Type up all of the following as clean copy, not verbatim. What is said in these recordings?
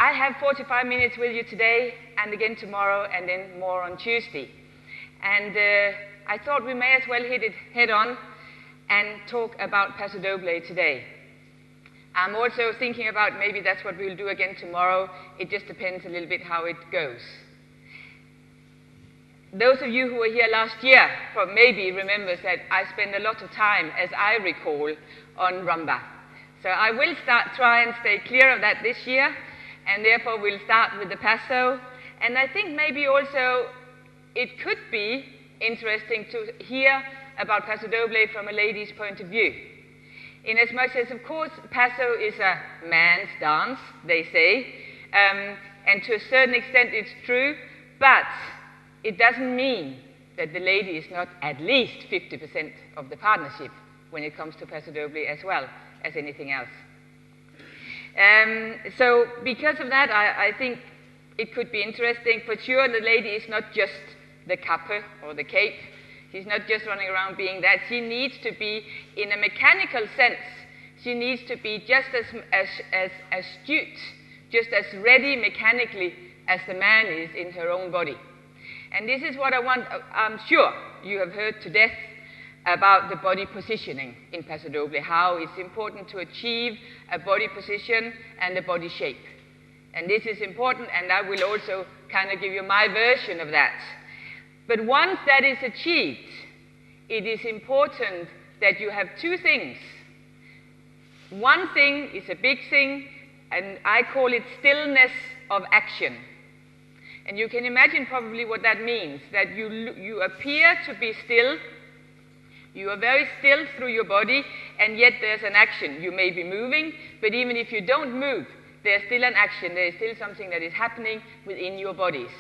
I have 45 minutes with you today, and again tomorrow, and then more on Tuesday. And I thought we may as well hit it head on and talk about Pasodoble today. I'm also thinking about maybe that's what we'll do again tomorrow. It just depends a little bit how it goes. Those of you who were here last year maybe remember that I spent a lot of time, as I recall, on rumba. So I will try and stay clear of that this year, and therefore we'll start with the Paso. And I think maybe also it could be interesting to hear about Pasodoble from a lady's point of view. In as much as, of course, Paso is a man's dance, they say, and to a certain extent it's true, but it doesn't mean that the lady is not at least 50% of the partnership when it comes to Pasodoble as well as anything else. So because of that, I think it could be interesting. For sure, the lady is not just the cape or the cape. She's not just running around being that. She needs to be, in a mechanical sense, she needs to be just as astute, just as ready mechanically as the man is in her own body. And this is what I want. I'm sure you have heard to death about the body positioning in Pasodoble, how it's important to achieve a body position and a body shape. And this is important, and I will also kind of give you my version of that. But once that is achieved, it is important that you have two things. One thing is a big thing, and I call it stillness of action. And you can imagine probably what that means, that you appear to be still, you are very still through your body, and yet there's an action. You may be moving, but even if you don't move, there's still an action, there's still something that is happening within your bodies.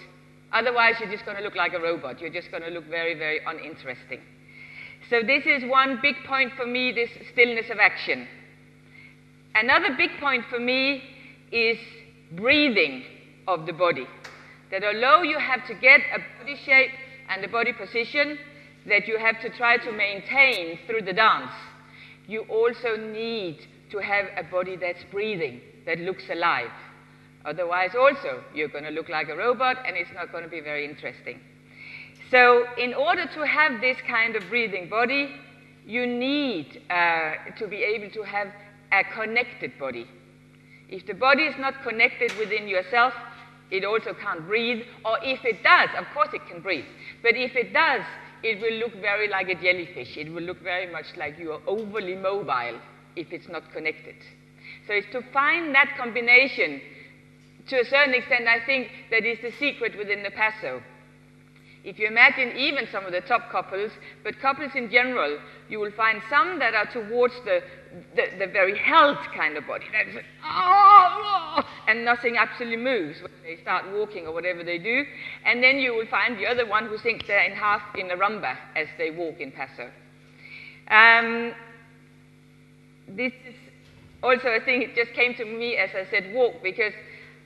Otherwise, you're just going to look like a robot. You're just going to look very, very uninteresting. So this is one big point for me, this stillness of action. Another big point for me is breathing of the body. That although you have to get a body shape and a body position that you have to try to maintain through the dance, you also need to have a body that's breathing, that looks alive. Otherwise, also, you're going to look like a robot, and it's not going to be very interesting. So in order to have this kind of breathing body, you need to be able to have a connected body. If the body is not connected within yourself, it also can't breathe. Or if it does, of course it can breathe. But if it does, it will look very like a jellyfish. It will look very much like you are overly mobile if it's not connected. So it's to find that combination. To a certain extent, I think that is the secret within the Paso. If you imagine even some of the top couples, but couples in general, you will find some that are towards the very held kind of body. That's and nothing actually moves when they start walking or whatever they do. And then you will find the other one who thinks they're in half in a rumba as they walk in Paso. This is also a thing, it just came to me as I said walk, because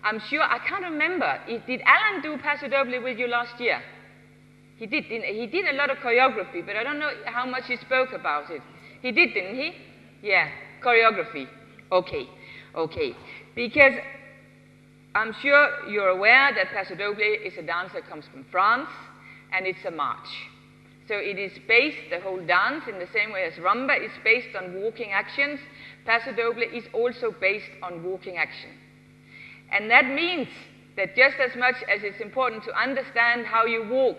I'm sure, I can't remember, did Alan do Pasodoble with you last year? He did, didn't he? He did a lot of choreography, but I don't know how much he spoke about it. He did, didn't he? Yeah, choreography. Okay, okay. Because I'm sure you're aware that Pasodoble is a dance that comes from France, and it's a march. So it is based, the whole dance, in the same way as rumba is based on walking actions. Pasodoble is also based on walking action. And that means that just as much as it's important to understand how you walk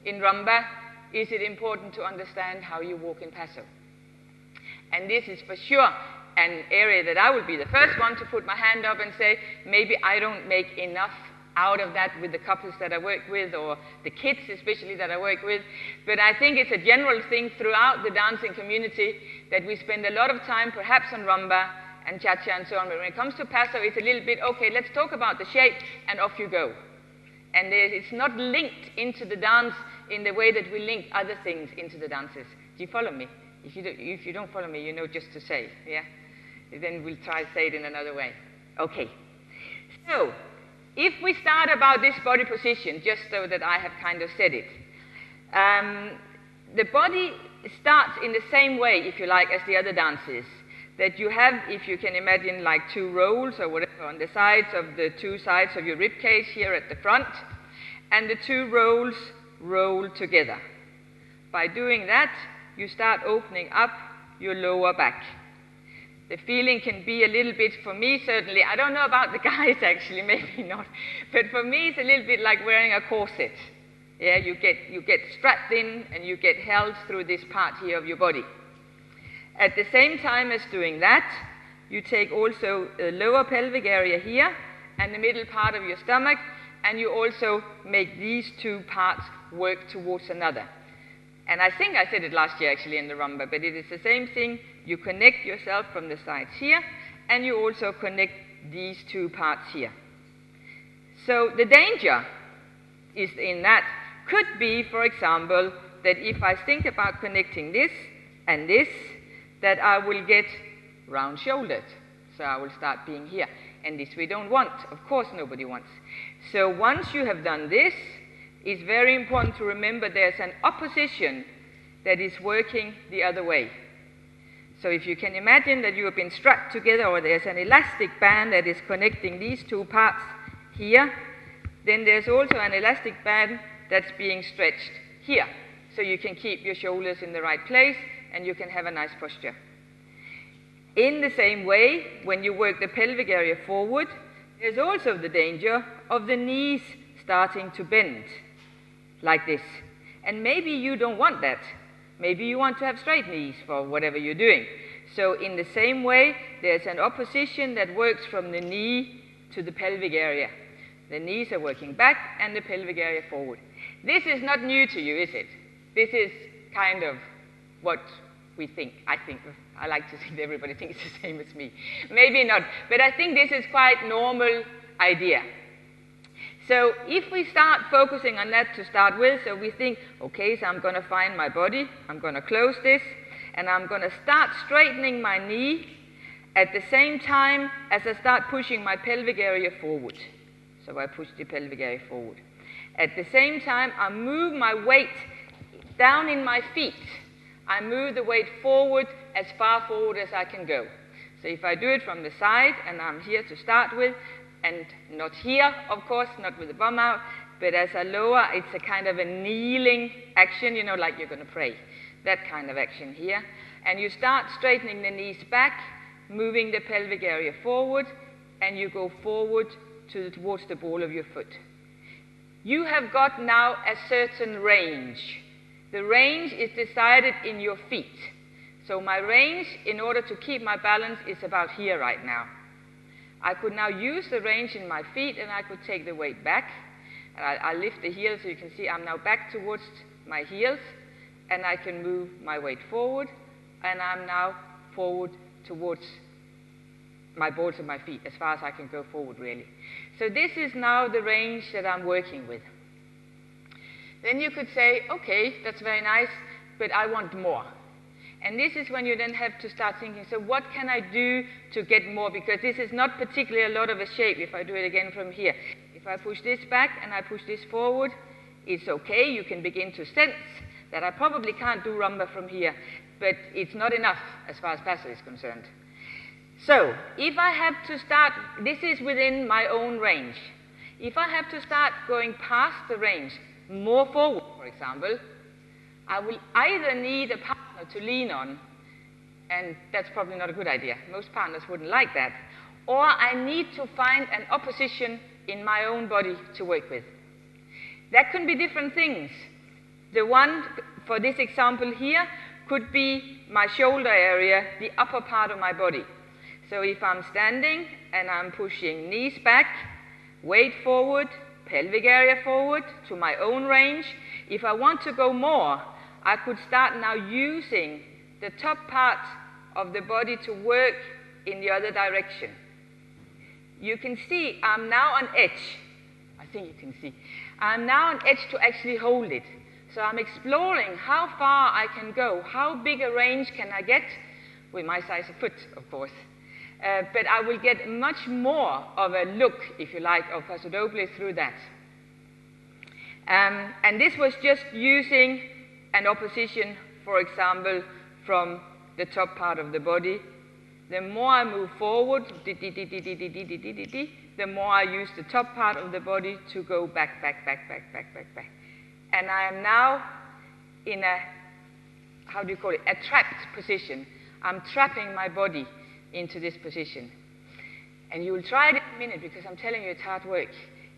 in rumba, is it important to understand how you walk in Paso. And this is for sure an area that I will be the first one to put my hand up and say, maybe I don't make enough out of that with the couples that I work with, or the kids especially that I work with. But I think it's a general thing throughout the dancing community that we spend a lot of time perhaps on rumba and cha-cha and so on. But when it comes to Paso, it's a little bit, okay, let's talk about the shape, and off you go. And it's not linked into the dance in the way that we link other things into the dances. Do you follow me? If you don't follow me, you know just to say, yeah? Then we'll try to say it in another way. Okay. So, if we start about this body position, just so that I have kind of said it, the body starts in the same way, if you like, as the other dances. that you have, if you can imagine, like 2 rolls or whatever on the sides of the 2 sides of your rib cage here at the front, and the 2 rolls roll together. By doing that, you start opening up your lower back. The feeling can be a little bit, for me certainly, I don't know about the guys actually, maybe not, but for me it's a little bit like wearing a corset. Yeah, you get strapped in and you get held through this part here of your body. At the same time as doing that, you take also the lower pelvic area here and the middle part of your stomach, and you also make these 2 parts work towards another. And I think I said it last year actually in the rumba, but it is the same thing. You connect yourself from the sides here, and you also connect these 2 parts here. So the danger is in that could be, for example, that if I think about connecting this and this, that I will get round-shouldered. So I will start being here. And this we don't want. Of course nobody wants. So once you have done this, it's very important to remember there's an opposition that is working the other way. So if you can imagine that you have been strapped together, or there's an elastic band that is connecting these 2 parts here, then there's also an elastic band that's being stretched here. So you can keep your shoulders in the right place and you can have a nice posture. In the same way, when you work the pelvic area forward, there's also the danger of the knees starting to bend like this. And maybe you don't want that. Maybe you want to have straight knees for whatever you're doing. So in the same way, there's an opposition that works from the knee to the pelvic area. The knees are working back and the pelvic area forward. This is not new to you, is it? This is kind of what we think. I like to think that everybody thinks the same as me. Maybe not, but I think this is quite normal idea. So if we start focusing on that to start with, so we think, okay, so I'm going to find my body, I'm going to close this, and I'm going to start straightening my knee at the same time as I start pushing my pelvic area forward. So I push the pelvic area forward. At the same time, I move my weight down in my feet. I move the weight forward as far forward as I can go. So if I do it from the side, and I'm here to start with, and not here, of course, not with the bum out, but as I lower, it's a kind of a kneeling action, you know, like you're going to pray. That kind of action here. And you start straightening the knees back, moving the pelvic area forward, and you go forward towards the ball of your foot. You have got now a certain range. The range is decided in your feet. So my range, in order to keep my balance, is about here right now. I could now use the range in my feet, and I could take the weight back. And I lift the heels so you can see I'm now back towards my heels, and I can move my weight forward, and I'm now forward towards my balls of my feet, as far as I can go forward, really. So this is now the range that I'm working with. Then you could say, okay, that's very nice, but I want more. And this is when you then have to start thinking, so what can I do to get more? Because this is not particularly a lot of a shape if I do it again from here. If I push this back and I push this forward, it's okay. You can begin to sense that I probably can't do rumba from here, but it's not enough as far as Paso is concerned. So if I have to start, this is within my own range. If I have to start going past the range, more forward, for example, I will either need a partner to lean on, and that's probably not a good idea. Most partners wouldn't like that. Or I need to find an opposition in my own body to work with. That can be different things. The one, for this example here, could be my shoulder area, the upper part of my body. So if I'm standing and I'm pushing knees back, weight forward, pelvic area forward to my own range, if I want to go more, I could start now using the top part of the body to work in the other direction. You can see I'm now on edge. I think you can see. I'm now on edge to actually hold it. So I'm exploring how far I can go, how big a range can I get, with my size of foot, of course. But I will get much more of a look, if you like, of Pasodoble through that. And this was just using an opposition, for example, from the top part of the body The more I move forward, the more I use the top part of the body to go back, back, back, back, back, back, back. And I am now in a, how do you call it, a trapped position. I'm trapping my body into this position. And you will try it in a minute because I'm telling you it's hard work.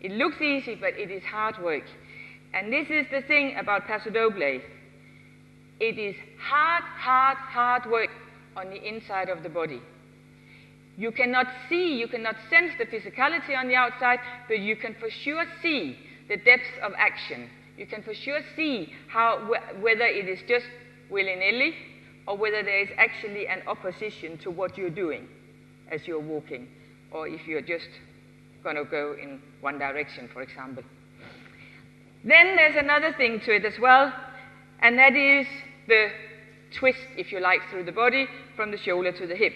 It looks easy, but it is hard work. And this is the thing about Pasodoble. It is hard, hard, hard work on the inside of the body. You cannot see, you cannot sense the physicality on the outside, but you can for sure see the depth of action. You can for sure see whether it is just willy-nilly or whether there is actually an opposition to what you're doing as you're walking, or if you're just going to go in one direction, for example. Then there's another thing to it as well, and that is the twist, if you like, through the body from the shoulder to the hip.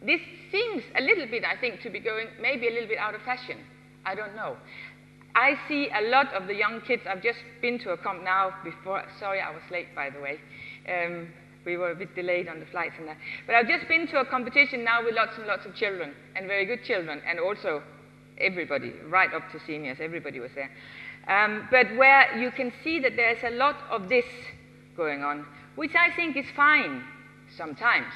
This seems a little bit, I think, to be going maybe a little bit out of fashion. I don't know. I see a lot of the young kids. I've just been to a comp now before. Sorry, I was late, by the way. We were a bit delayed on the flights and that. But I've just been to a competition now with lots and lots of children, and very good children, and also everybody, right up to seniors, everybody was there. But where you can see that there's a lot of this going on, which I think is fine sometimes.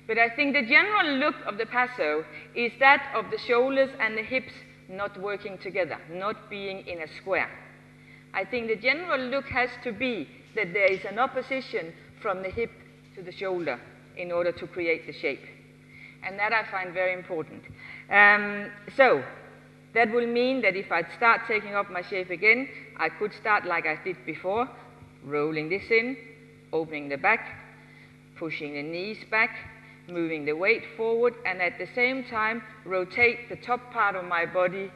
But I think the general look of the Paso is that of the shoulders and the hips not working together, not being in a square. I think the general look has to be that there is an opposition from the hip to the shoulder in order to create the shape. And that I find very important. So that will mean that if I start taking up my shape again, I could start like I did before, rolling this in, opening the back, pushing the knees back, moving the weight forward, and at the same time rotate the top part of my body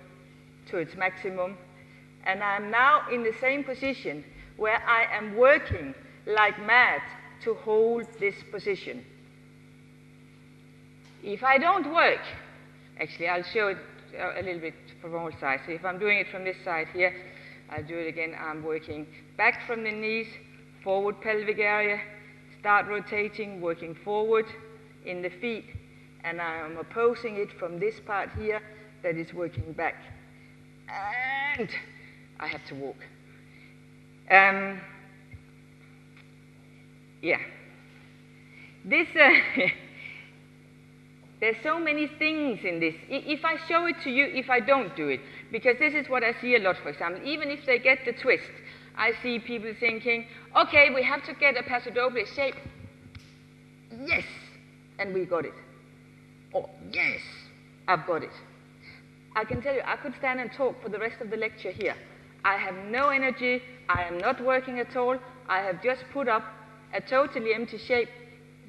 to its maximum. And I'm now in the same position where I am working like mad to hold this position. If I don't work, actually I'll show it a little bit from all sides. So if I'm doing it from this side here, I'll do it again. I'm working back from the knees, forward pelvic area, start rotating, working forward in the feet, and I am opposing it from this part here that is working back. And I have to walk. Yeah. This, there's so many things in this. If I show it to you, if I don't do it, because this is what I see a lot, for example, even if they get the twist, I see people thinking, okay, we have to get a Pasodoble shape. Yes, and we got it. Oh, yes, I've got it. I can tell you, I could stand and talk for the rest of the lecture here. I have no energy, I am not working at all, I have just put up a totally empty shape.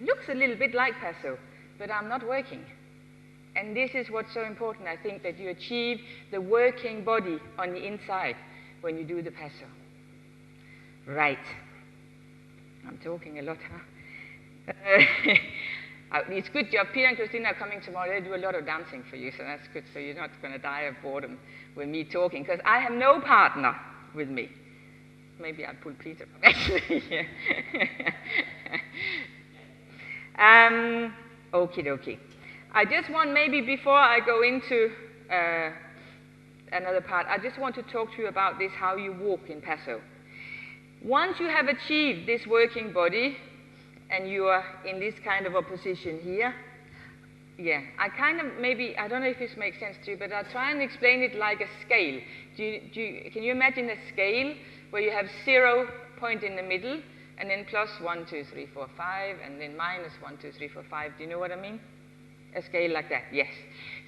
Looks a little bit like Paso, but I'm not working. And this is what's so important, I think, that you achieve the working body on the inside when you do the Paso. Right. I'm talking a lot, huh? It's good job. Peter and Christina are coming tomorrow. They do a lot of dancing for you, so that's good. So you're not going to die of boredom with me talking, because I have no partner with me. Maybe I'll pull Peter up, actually. Okie dokie. I just want, maybe before I go into another part, I just want to talk to you about this, how you walk in Paso. Once you have achieved this working body, and you are in this kind of a position here, yeah, I kind of maybe, I don't know if this makes sense to you, but I'll try and explain it like a scale. Can you imagine a scale where you have 0 point in the middle, and then plus 1, 2, 3, 4, 5, and then minus 1, 2, 3, 4, 5. Do you know what I mean? A scale like that, yes.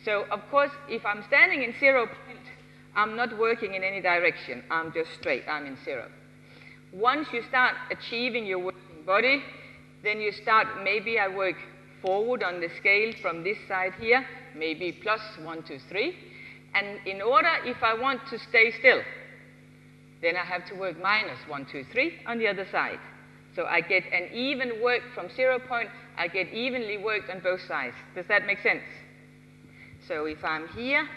So, of course, if I'm standing in 0 point, I'm not working in any direction. I'm just straight. I'm in 0. Once you start achieving your working body, then you start, maybe I work forward on the scale from this side here, maybe plus 1, 2, 3. And in order, if I want to stay still, then I have to work minus 1, 2, 3 on the other side. So I get an even work from 0 point, I get evenly worked on both sides. Does that make sense? So if I'm here,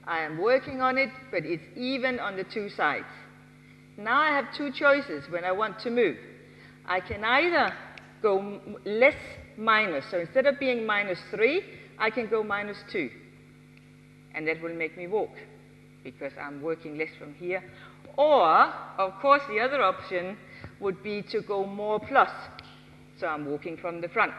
I am working on it, but it's even on the two sides. Now I have two choices when I want to move. I can either go less minus. So instead of being -3, I can go -2. And that will make me walk, because I'm working less from here. Or, of course, the other option would be to go more plus. So I'm walking from the front.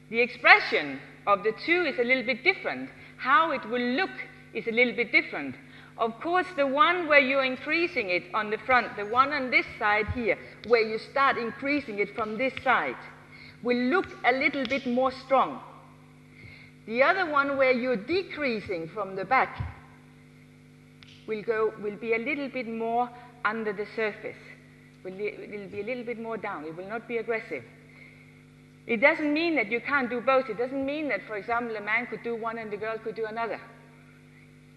The expression of the two is a little bit different. How it will look is a little bit different. Of course, the one where you're increasing it on the front, the one on this side here, where you start increasing it from this side, will look a little bit more strong. The other one where you're decreasing from the back will be a little bit more under the surface. Will be a little bit more down. It will not be aggressive. It doesn't mean that you can't do both. It doesn't mean that, for example, a man could do one and the girl could do another.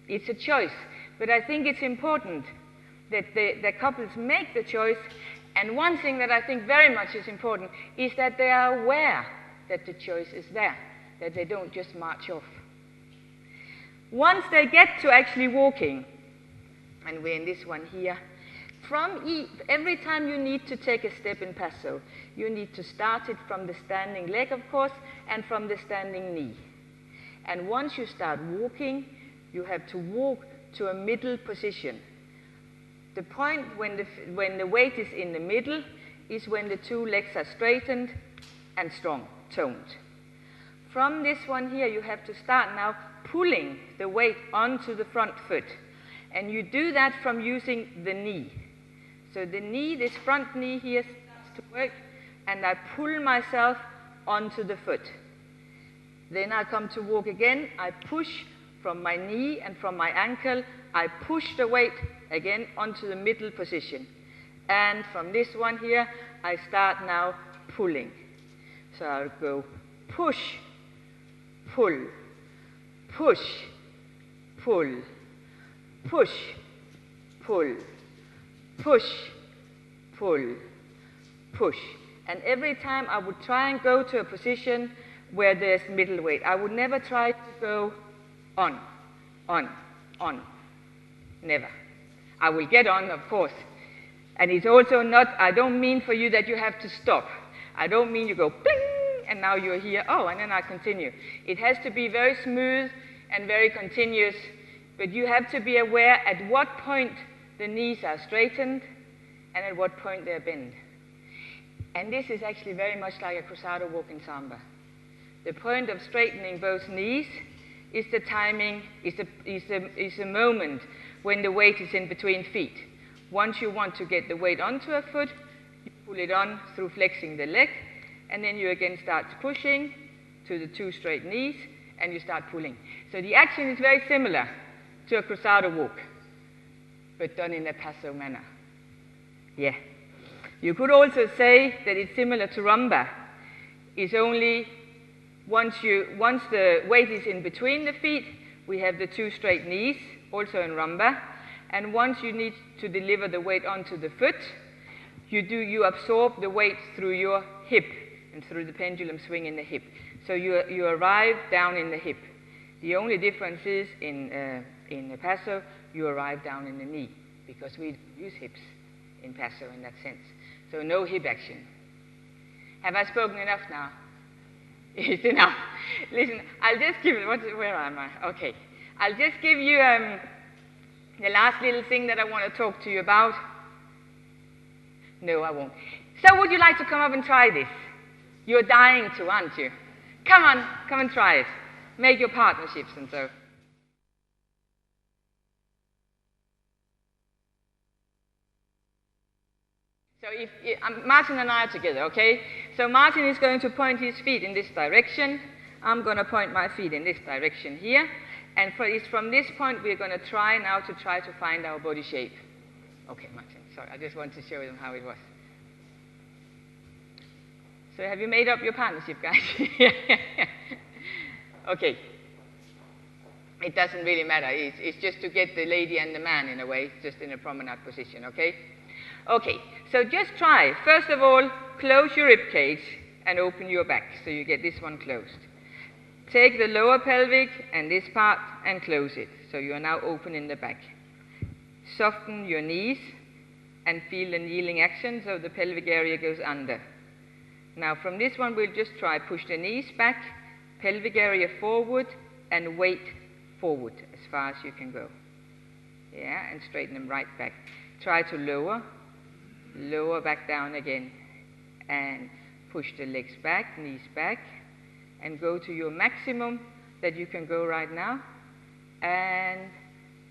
It's a choice. But I think it's important that the couples make the choice. And one thing that I think very much is important is that they are aware that the choice is there, that they don't just march off. Once they get to actually walking, and we're in this one here, every time you need to take a step in Paso, you need to start it from the standing leg, of course, and from the standing knee. And once you start walking, you have to walk to a middle position. The point when the weight is in the middle is when the two legs are straightened and strong, toned. From this one here, you have to start now pulling the weight onto the front foot. And you do that from using the knee. So the knee, this front knee here, starts to work, and I pull myself onto the foot. Then I come to walk again. I push from my knee and from my ankle. I push the weight again onto the middle position. And from this one here, I start now pulling. So I'll go push, pull, push, pull, push, pull, push, pull, push. And every time I would try and go to a position where there's middle weight. I would never try to go on. Never. I will get on, of course. And it's also not, I don't mean for you that you have to stop. I don't mean you go bling, and now you're here, oh, and then I continue. It has to be very smooth and very continuous, but you have to be aware at what point the knees are straightened and at what point they're bent. And this is actually very much like a cruzado walk in samba. The point of straightening both knees is the timing, is the moment when the weight is in between feet. Once you want to get the weight onto a foot, you pull it on through flexing the leg, and then you again start pushing to the two straight knees, and you start pulling. So the action is very similar to a cruzado walk, but done in a paso manner. Yeah. You could also say that it's similar to rumba. It's only once the weight is in between the feet, we have the two straight knees, also in rumba. And once you need to deliver the weight onto the foot, you absorb the weight through your hip and through the pendulum swing in the hip. So you arrive down in the hip. The only difference is in the paso, you arrive down in the knee, because we use hips in paso in that sense. So no hip action. Have I spoken enough now? It's enough. Listen, I'll just give you, where am I? Okay. I'll just give you the last little thing that I want to talk to you about. No, I won't. So would you like to come up and try this? You're dying to, aren't you? Come on, come and try it. Make your partnerships and so. So Martin and I are together, okay? So Martin is going to point his feet in this direction. I'm going to point my feet in this direction here. And it's from this point we're going to try to find our body shape. Okay, Martin, sorry, I just want to show them how it was. So have you made up your partnership, guys? Okay. It doesn't really matter. It's just to get the lady and the man, in a way, just in a promenade position, okay? Okay, so just try. First of all, close your rib cage and open your back, so you get this one closed. Take the lower pelvic and this part and close it, so you are now open in the back. Soften your knees and feel the kneeling action, so the pelvic area goes under. Now from this one, we'll just try push the knees back, pelvic area forward, and weight forward as far as you can go. Yeah, and straighten them right back. Try to lower back down again, and push the legs back, knees back, and go to your maximum that you can go right now, and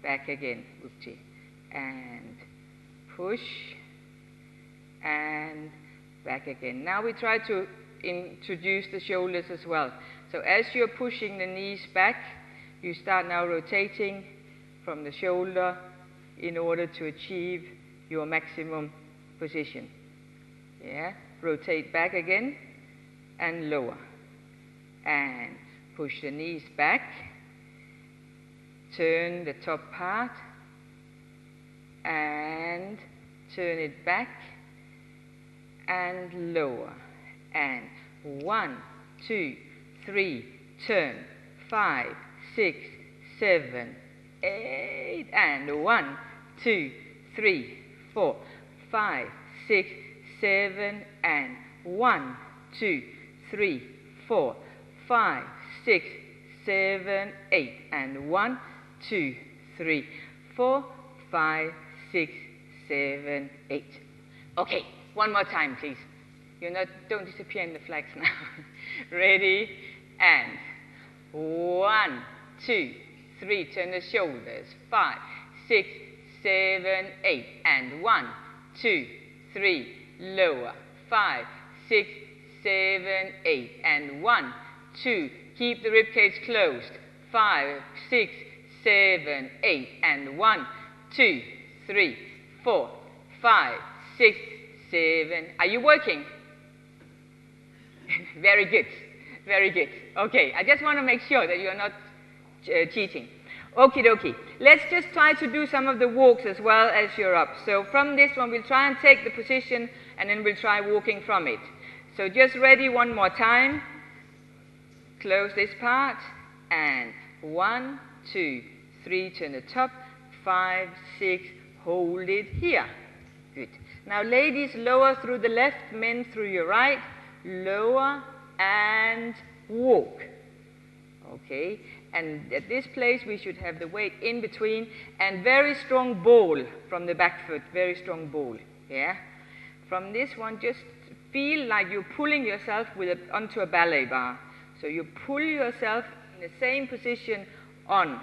back again, Ukti, and push, and back again. Now we try to introduce the shoulders as well. So as you're pushing the knees back, you start now rotating from the shoulder in order to achieve your maximum position. Yeah, rotate back again and lower. And push the knees back, turn the top part, and turn it back, and lower. And 1, 2, 3, turn, 5, 6, 7, 8, and 1, 2, 3, 4, 5, 6, 7, and 1, 2, 3, 4, 5, 6, 7, 8, and 1, 2, 3, 4, 5, 6, 7, 8. Okay, one more time, please. Don't disappear in the flags now. Ready? And 1, 2, 3, turn the shoulders. 5, 6, 7, 8, and 1, 2, 3, lower. 5, 6, 7, 8, and 1, 2, keep the ribcage closed. 5, 6, 7, 8, and 1, 2, 3, 4, 5, 6, 7. Are you working? Very good. Very good. Okay, I just want to make sure that you're not cheating. Okie dokie. Let's just try to do some of the walks as well as you're up. So from this one, we'll try and take the position, and then we'll try walking from it. So just ready one more time. Close this part, and 1, 2, 3, turn the top, 5, 6, hold it here. Good. Now ladies, lower through the left, men through your right, lower and walk. Okay, and at this place we should have the weight in between, and very strong ball from the back foot, very strong ball. Yeah. From this one, just feel like you're pulling yourself onto a ballet bar. So you pull yourself in the same position on.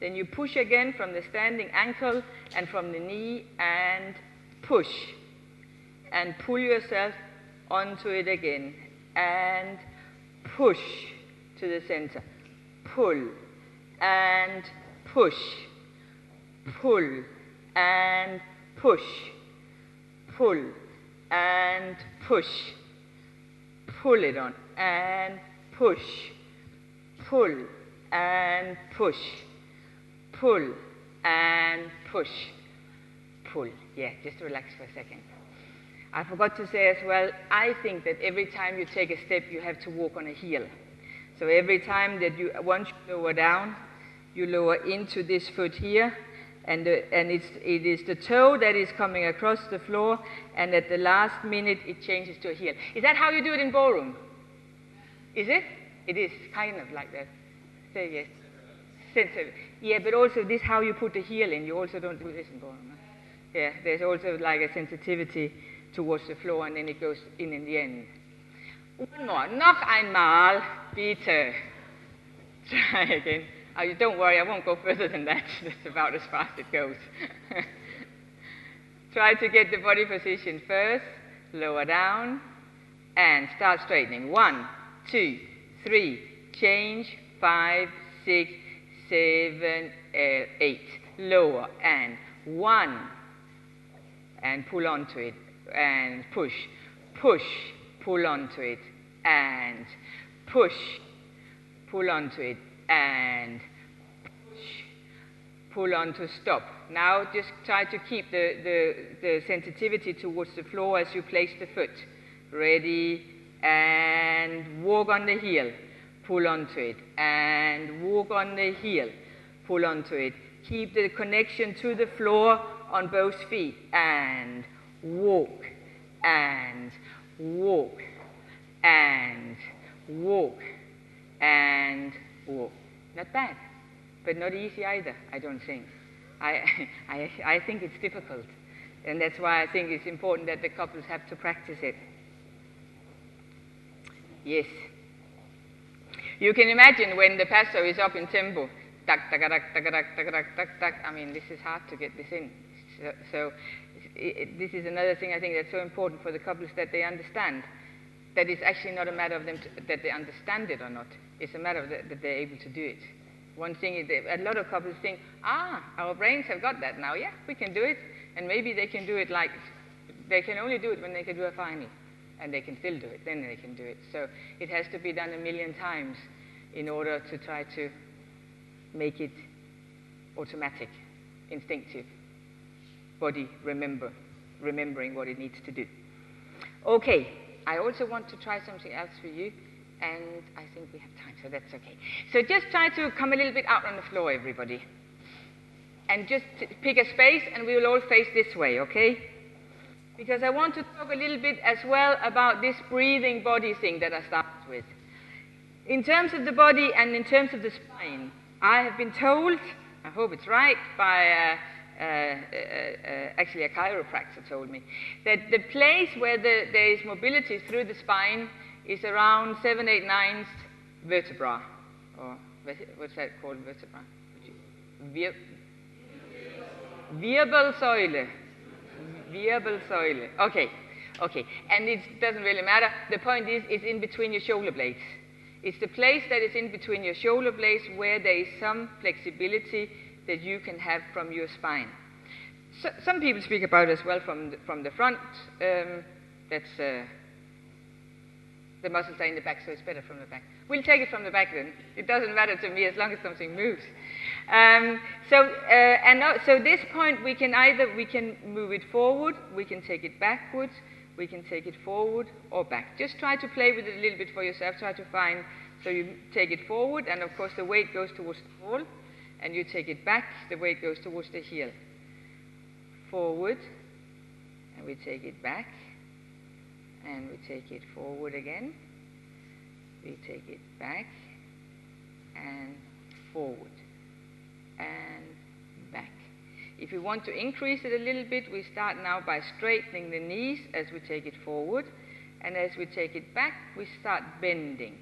Then you push again from the standing ankle and from the knee, and push. And pull yourself onto it again. And push to the center. Pull and push. Pull and push. Pull and push. Pull it on and push. Pull and push. Pull and push. Pull. Yeah, just relax for a second. I forgot to say as well, I think that every time you take a step, you have to walk on a heel. So every time that once you lower down, you lower into this foot here, and it is the toe that is coming across the floor, and at the last minute, it changes to a heel. Is that how you do it in ballroom? Is it? It is kind of like that. Say yes. Sensitive. Yeah, but also this how you put the heel in. You also don't do this in ballroom. Huh? Yeah, there's also like a sensitivity towards the floor, and then it goes in the end. One more. Noch einmal, bitte. Try again. Oh, don't worry, I won't go further than that. That's about as fast as it goes. Try to get the body position first. Lower down. And start straightening. 1, 2, 3. Change. 5, 6, 7, 8. Lower. And 1. And pull onto it. And push. Push. Pull onto it. And push. Pull onto it. And push. Pull on to stop. Now just try to keep the sensitivity towards the floor as you place the foot. Ready, and walk on the heel. Pull onto it, and walk on the heel. Pull onto it. Keep the connection to the floor on both feet, and walk, and walk, and walk, and walk. Not bad, but not easy either, I don't think. I think it's difficult, and that's why I think it's important that the couples have to practice it. Yes. You can imagine when the passo is up in tempo, tak, tak, tak, tak, tak, tak, tak, tak, tak. I mean, this is hard to get this in. So this is another thing I think that's so important for the couples, that they understand that it's actually not a matter of them that they understand it or not. It's a matter of that they're able to do it. One thing is that a lot of couples think, our brains have got that now. Yeah, we can do it. And maybe they can do it like, they can only do it when they can do a final. And they can still do it, then they can do it. So it has to be done 1,000,000 times in order to try to make it automatic, instinctive. Body remembering what it needs to do. Okay, I also want to try something else for you, and I think we have time, so that's okay. So just try to come a little bit out on the floor, everybody. And just pick a space, and we will all face this way, okay? Because I want to talk a little bit as well about this breathing body thing that I started with. In terms of the body and in terms of the spine, I have been told, I hope it's right, by actually a chiropractor told me, that the place where there is mobility through the spine is around 7, 8, 9th vertebra. Or what's that called, vertebra? Wirbelsäule. Wirbelsäule. Okay. And it doesn't really matter. The point is, it's in between your shoulder blades. It's the place that is in between your shoulder blades where there is some flexibility that you can have from your spine. So, some people speak about it as well from the front. That's the muscles are in the back, so it's better from the back. We'll take it from the back then. It doesn't matter to me as long as something moves. So this point, we can move it forward, we can take it backwards, we can take it forward or back. Just try to play with it a little bit for yourself. Try to find, so you take it forward, and of course the weight goes towards the wall, and you take it back, the weight goes towards the heel. Forward, and we take it back, and we take it forward again. We take it back, and forward, and back. If we want to increase it a little bit, we start now by straightening the knees as we take it forward, and as we take it back, we start bending.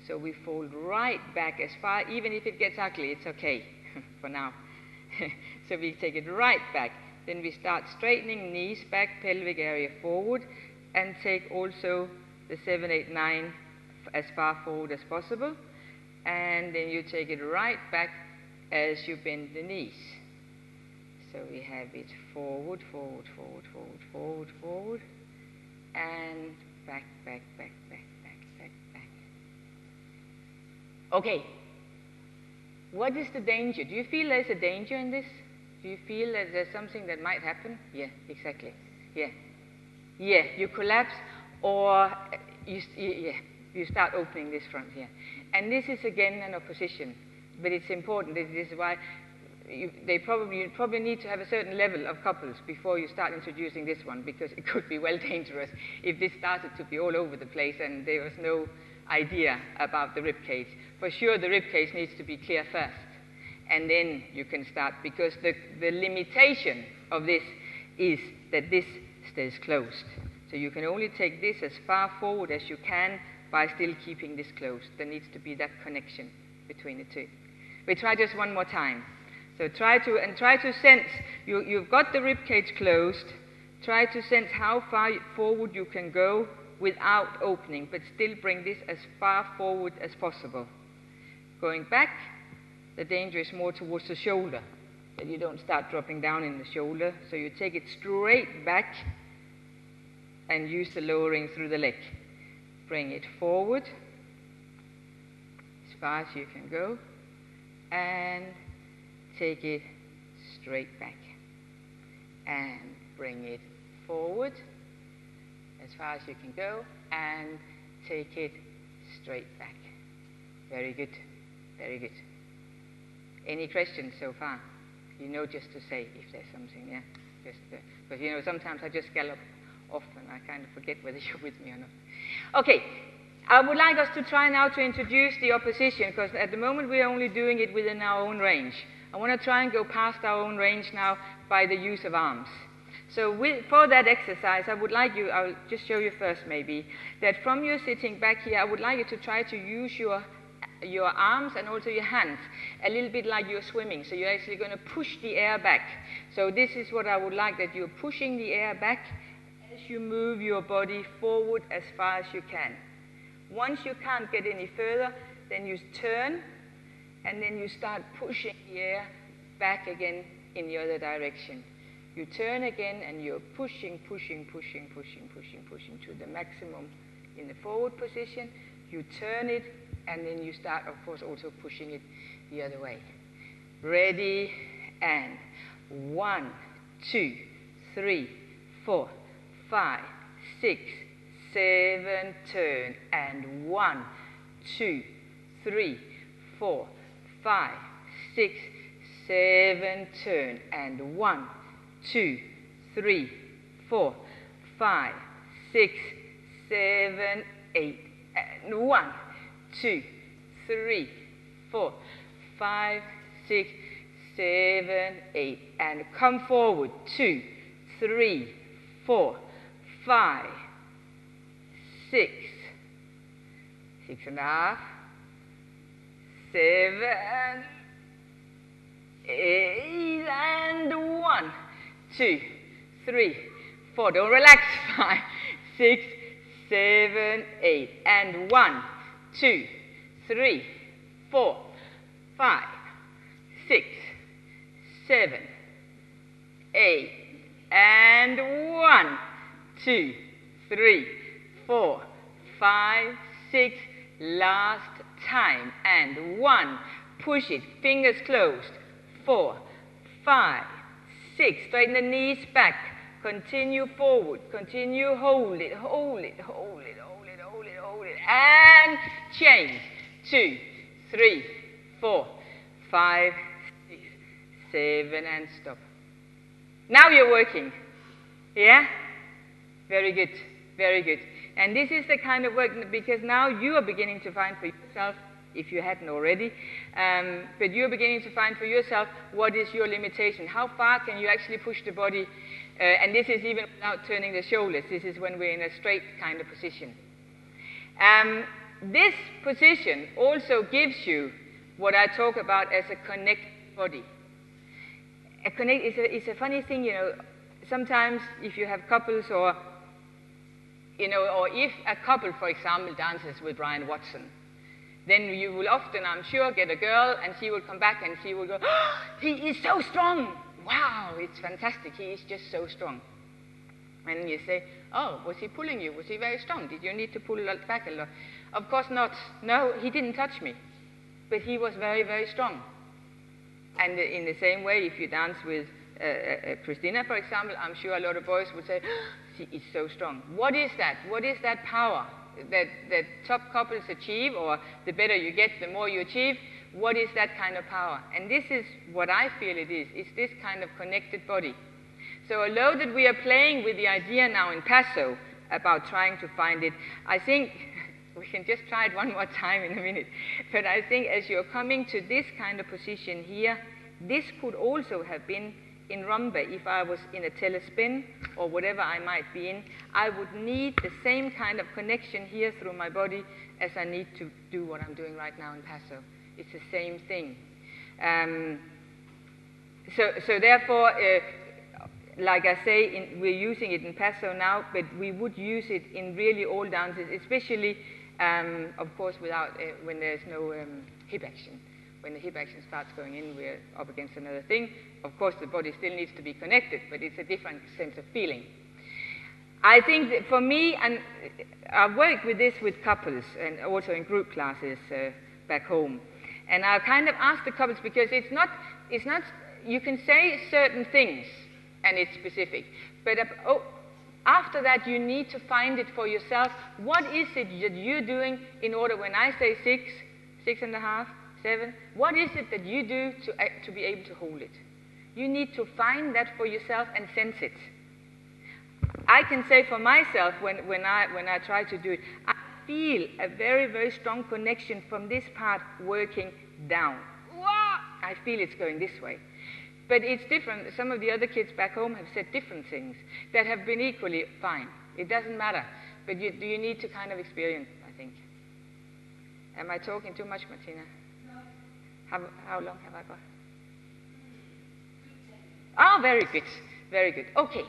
So we fold right back as far, even if it gets ugly, it's okay for now. So we take it right back. Then we start straightening knees back, pelvic area forward, and take also the 7, 8, 9 as far forward as possible. And then you take it right back as you bend the knees. So we have it forward, forward, forward, forward, forward, forward, and back, back, back, back, back, back, back. Okay. What is the danger? Do you feel there's a danger in this? Do you feel that there's something that might happen? Yeah, exactly. Yeah. Yeah, you collapse, or you start opening this front here. And this is again an opposition, but it's important. This is why you probably need to have a certain level of couples before you start introducing this one, because it could be well dangerous if this started to be all over the place and there was no idea about the rib cage. For sure, the rib cage needs to be clear first, and then you can start, because the limitation of this is that this stays closed. So you can only take this as far forward as you can by still keeping this closed. There needs to be that connection between the two. We try just one more time. So try to sense, you've got the rib cage closed. Try to sense how far forward you can go without opening, but still bring this as far forward as possible. Going back, the danger is more towards the shoulder, that you don't start dropping down in the shoulder. So you take it straight back and use the lowering through the leg. Bring it forward as far as you can go, and take it straight back. And bring it forward as far as you can go, and take it straight back. Very good, very good. Any questions so far? You know, just to say if there's something, yeah? Because, sometimes I just gallop off and I kind of forget whether you're with me or not. Okay, I would like us to try now to introduce the opposition, because at the moment we're only doing it within our own range. I want to try and go past our own range now by the use of arms. So for that exercise, I would like you, I'll just show you first maybe, that from your sitting back here, I would like you to try to use your arms and also your hands, a little bit like you're swimming. So you're actually going to push the air back. So this is what I would like, that you're pushing the air back as you move your body forward as far as you can. Once you can't get any further, then you turn, and then you start pushing the air back again in the other direction. You turn again, and you're pushing to the maximum in the forward position. You turn it, and then you start, of course, also pushing it the other way. Ready, and 1, 2, 3, 4, 5, 6, 7, turn, and 1, 2, 3, 4, 5, 6, 7, turn, and 1, 2, 3, 4, 5, 6, 7, 8, and 1, 2, 3, 4, 5, 6, 7, 8, and come forward, 2, 3, 4, 5, 6, 6.5, 7, 8, and 1, 2, 3, 4. Don't relax. 5, 6, 7, 8, and 1, 2, 3, 4, 5, 6, 7, 8, and 1, 2, 3, 4, 5, 6, last time, and 1, push it, fingers closed, 4, 5, 6, straighten the knees back, continue forward, continue, hold it, and change, 2, 3, 4, 5, 6, 7, and stop. Now you're working, yeah? Very good, very good. And this is the kind of work, because now you are beginning to find for yourself, if you hadn't already, but you're beginning to find for yourself what is your limitation. How far can you actually push the body? And this is even without turning the shoulders. This is when we're in a straight kind of position. This position also gives you what I talk about as a connected body. It's a funny thing, you know, sometimes if you have couples or if a couple, for example, dances with Brian Watson, then you will often, I'm sure, get a girl, and she will come back and she will go, oh, he is so strong. Wow, it's fantastic. He is just so strong. And you say, oh, was he pulling you? Was he very strong? Did you need to pull back a lot? Of course not. No, he didn't touch me. But he was very, very strong. And in the same way, if you dance with Christina, for example, I'm sure a lot of boys would say, oh, she is so strong. What is that? What is that power that top couples achieve, or the better you get, the more you achieve? What is that kind of power? And this is what I feel it is. It's this kind of connected body. So although that we are playing with the idea now in Paso about trying to find it, I think we can just try it one more time in a minute. But I think as you're coming to this kind of position here, this could also have been in rumba. If I was in a telespin or whatever I might be in, I would need the same kind of connection here through my body as I need to do what I'm doing right now in Paso. It's the same thing. So therefore, like I say, we're using it in Paso now, but we would use it in really all dances, especially, of course, without when there's no hip action. When the hip action starts going in, we're up against another thing. Of course, the body still needs to be connected, but it's a different sense of feeling. I think that for me, and I've worked with this with couples and also in group classes back home. And I kind of ask the couples, because it's not, you can say certain things and it's specific, but after that you need to find it for yourself. What is it that you're doing in order, when I say 6, 6.5, 7, what is it that you do to be able to hold it? You need to find that for yourself and sense it. I can say for myself, when I try to do it, I feel a very, very strong connection from this part working down. I feel it's going this way. But it's different. Some of the other kids back home have said different things that have been equally fine. It doesn't matter. But you need to kind of experience, I think. Am I talking too much, Martina? No. How long have I got? Oh, very good. Very good. Okay.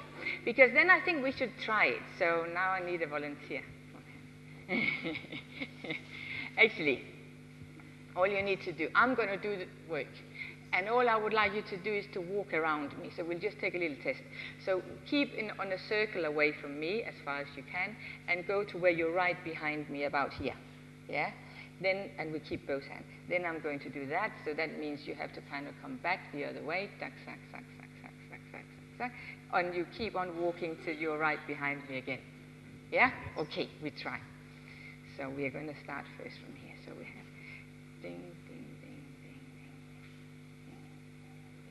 Because then I think we should try it. So now I need a volunteer. Actually, all you need to do, I'm going to do the work. And all I would like you to do is to walk around me. So we'll just take a little test. So keep on a circle away from me as far as you can, and go to where you're right behind me, about here. Yeah? Then, and we keep both hands. Then I'm going to do that. So that means you have to kind of come back the other way. Zack, zack, zack, zack, zack, zack, zack, zack. And you keep on walking till you're right behind me again. Yeah? Okay, we try. So we are going to start first from here. So we have ding, ding, ding, ding, ding,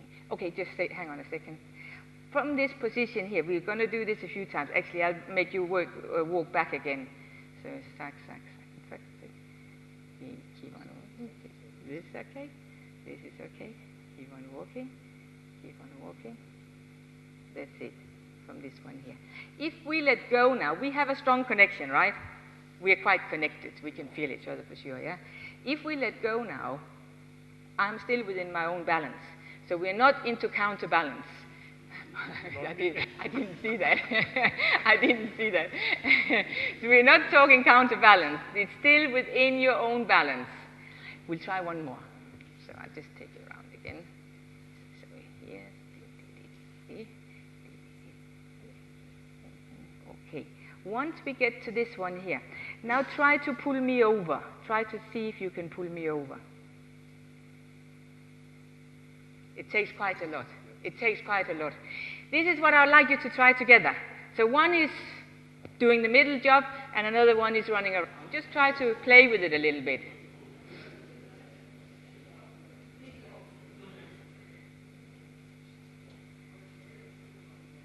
ding. Okay, just hang on a second. From this position here, we're going to do this a few times. Actually, I'll make you walk back again. So zack, zack, zack, zack. Keep on walking. This is okay. This is okay. Keep on walking. Keep on walking. That's it. From this one here. If we let go now, we have a strong connection, right? We are quite connected. We can feel each other for sure, yeah? If we let go now, I'm still within my own balance. So we're not into counterbalance. I didn't see that. I didn't see that. So we're not talking counterbalance. It's still within your own balance. We'll try one more. So I'll just take you around again. So here. Okay. Once we get to this one here, now try to pull me over. Try to see if you can pull me over. It takes quite a lot. It takes quite a lot. This is what I would like you to try together. So one is doing the middle job, and another one is running around. Just try to play with it a little bit.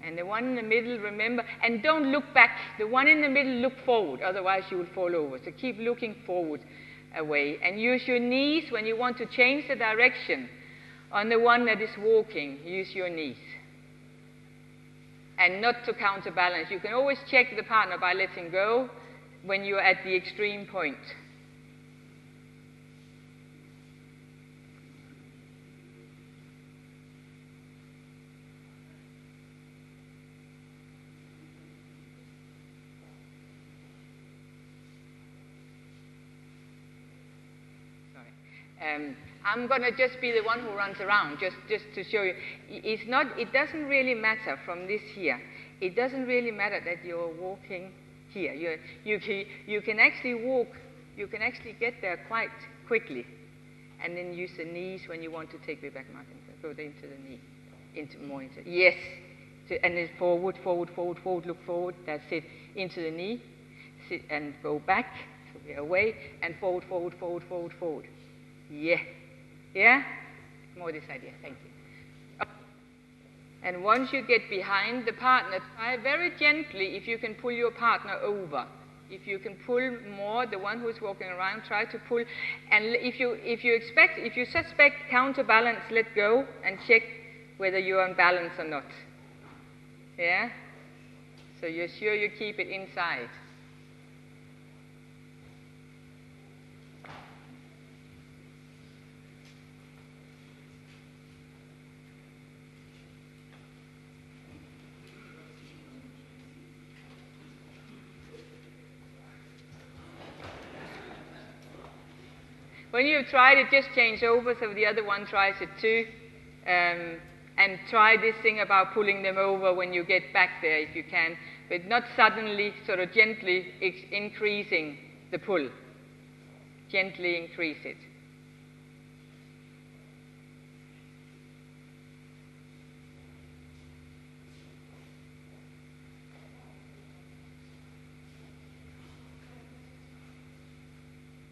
And the one in the middle, remember, and don't look back. The one in the middle, look forward, otherwise you will fall over. So keep looking forward away. And use your knees when you want to change the direction. On the one that is walking, use your knees. And not to counterbalance. You can always check the partner by letting go when you're at the extreme point. I'm going to just be the one who runs around, just to show you. It doesn't really matter from this here. It doesn't really matter that you're walking here. You can actually walk, you can actually get there quite quickly. And then use the knees when you want to take me back, Martin. So go into the knee, yes. And then forward, forward, forward, forward, look forward. That's it. Into the knee, sit and go back. So we're away, and forward, forward, forward, forward, forward. Yeah. Yeah? More this idea. Thank you. And once you get behind the partner, try very gently if you can pull your partner over. If you can pull more, the one who's walking around, try to pull. And if you suspect counterbalance, let go and check whether you're on balance or not. Yeah? So you're sure you keep it inside. When you've tried it, just change over so the other one tries it too. And try this thing about pulling them over when you get back there if you can, but not suddenly, sort of gently increasing the pull. Gently increase it.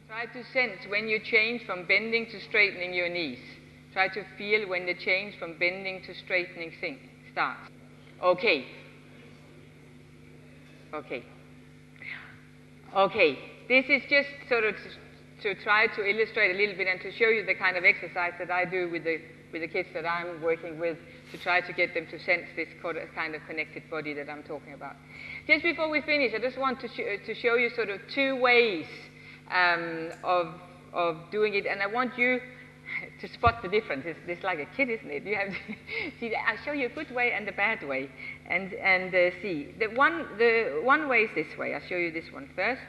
Try to sense when you change from bending to straightening your knees. Try to feel when the change from bending to straightening starts. Okay. Okay. Okay. this is just sort of to try to illustrate a little bit and to show you the kind of exercise that I do with the kids that I'm working with to try to get them to sense this kind of connected body that I'm talking about. Just before we finish, I just want to show you sort of two ways of doing it, and I want you to spot the difference. It's like a kid, isn't it? You have to see. I'll show you a good way and a bad way, and see. The one way is this way. I'll show you this one first.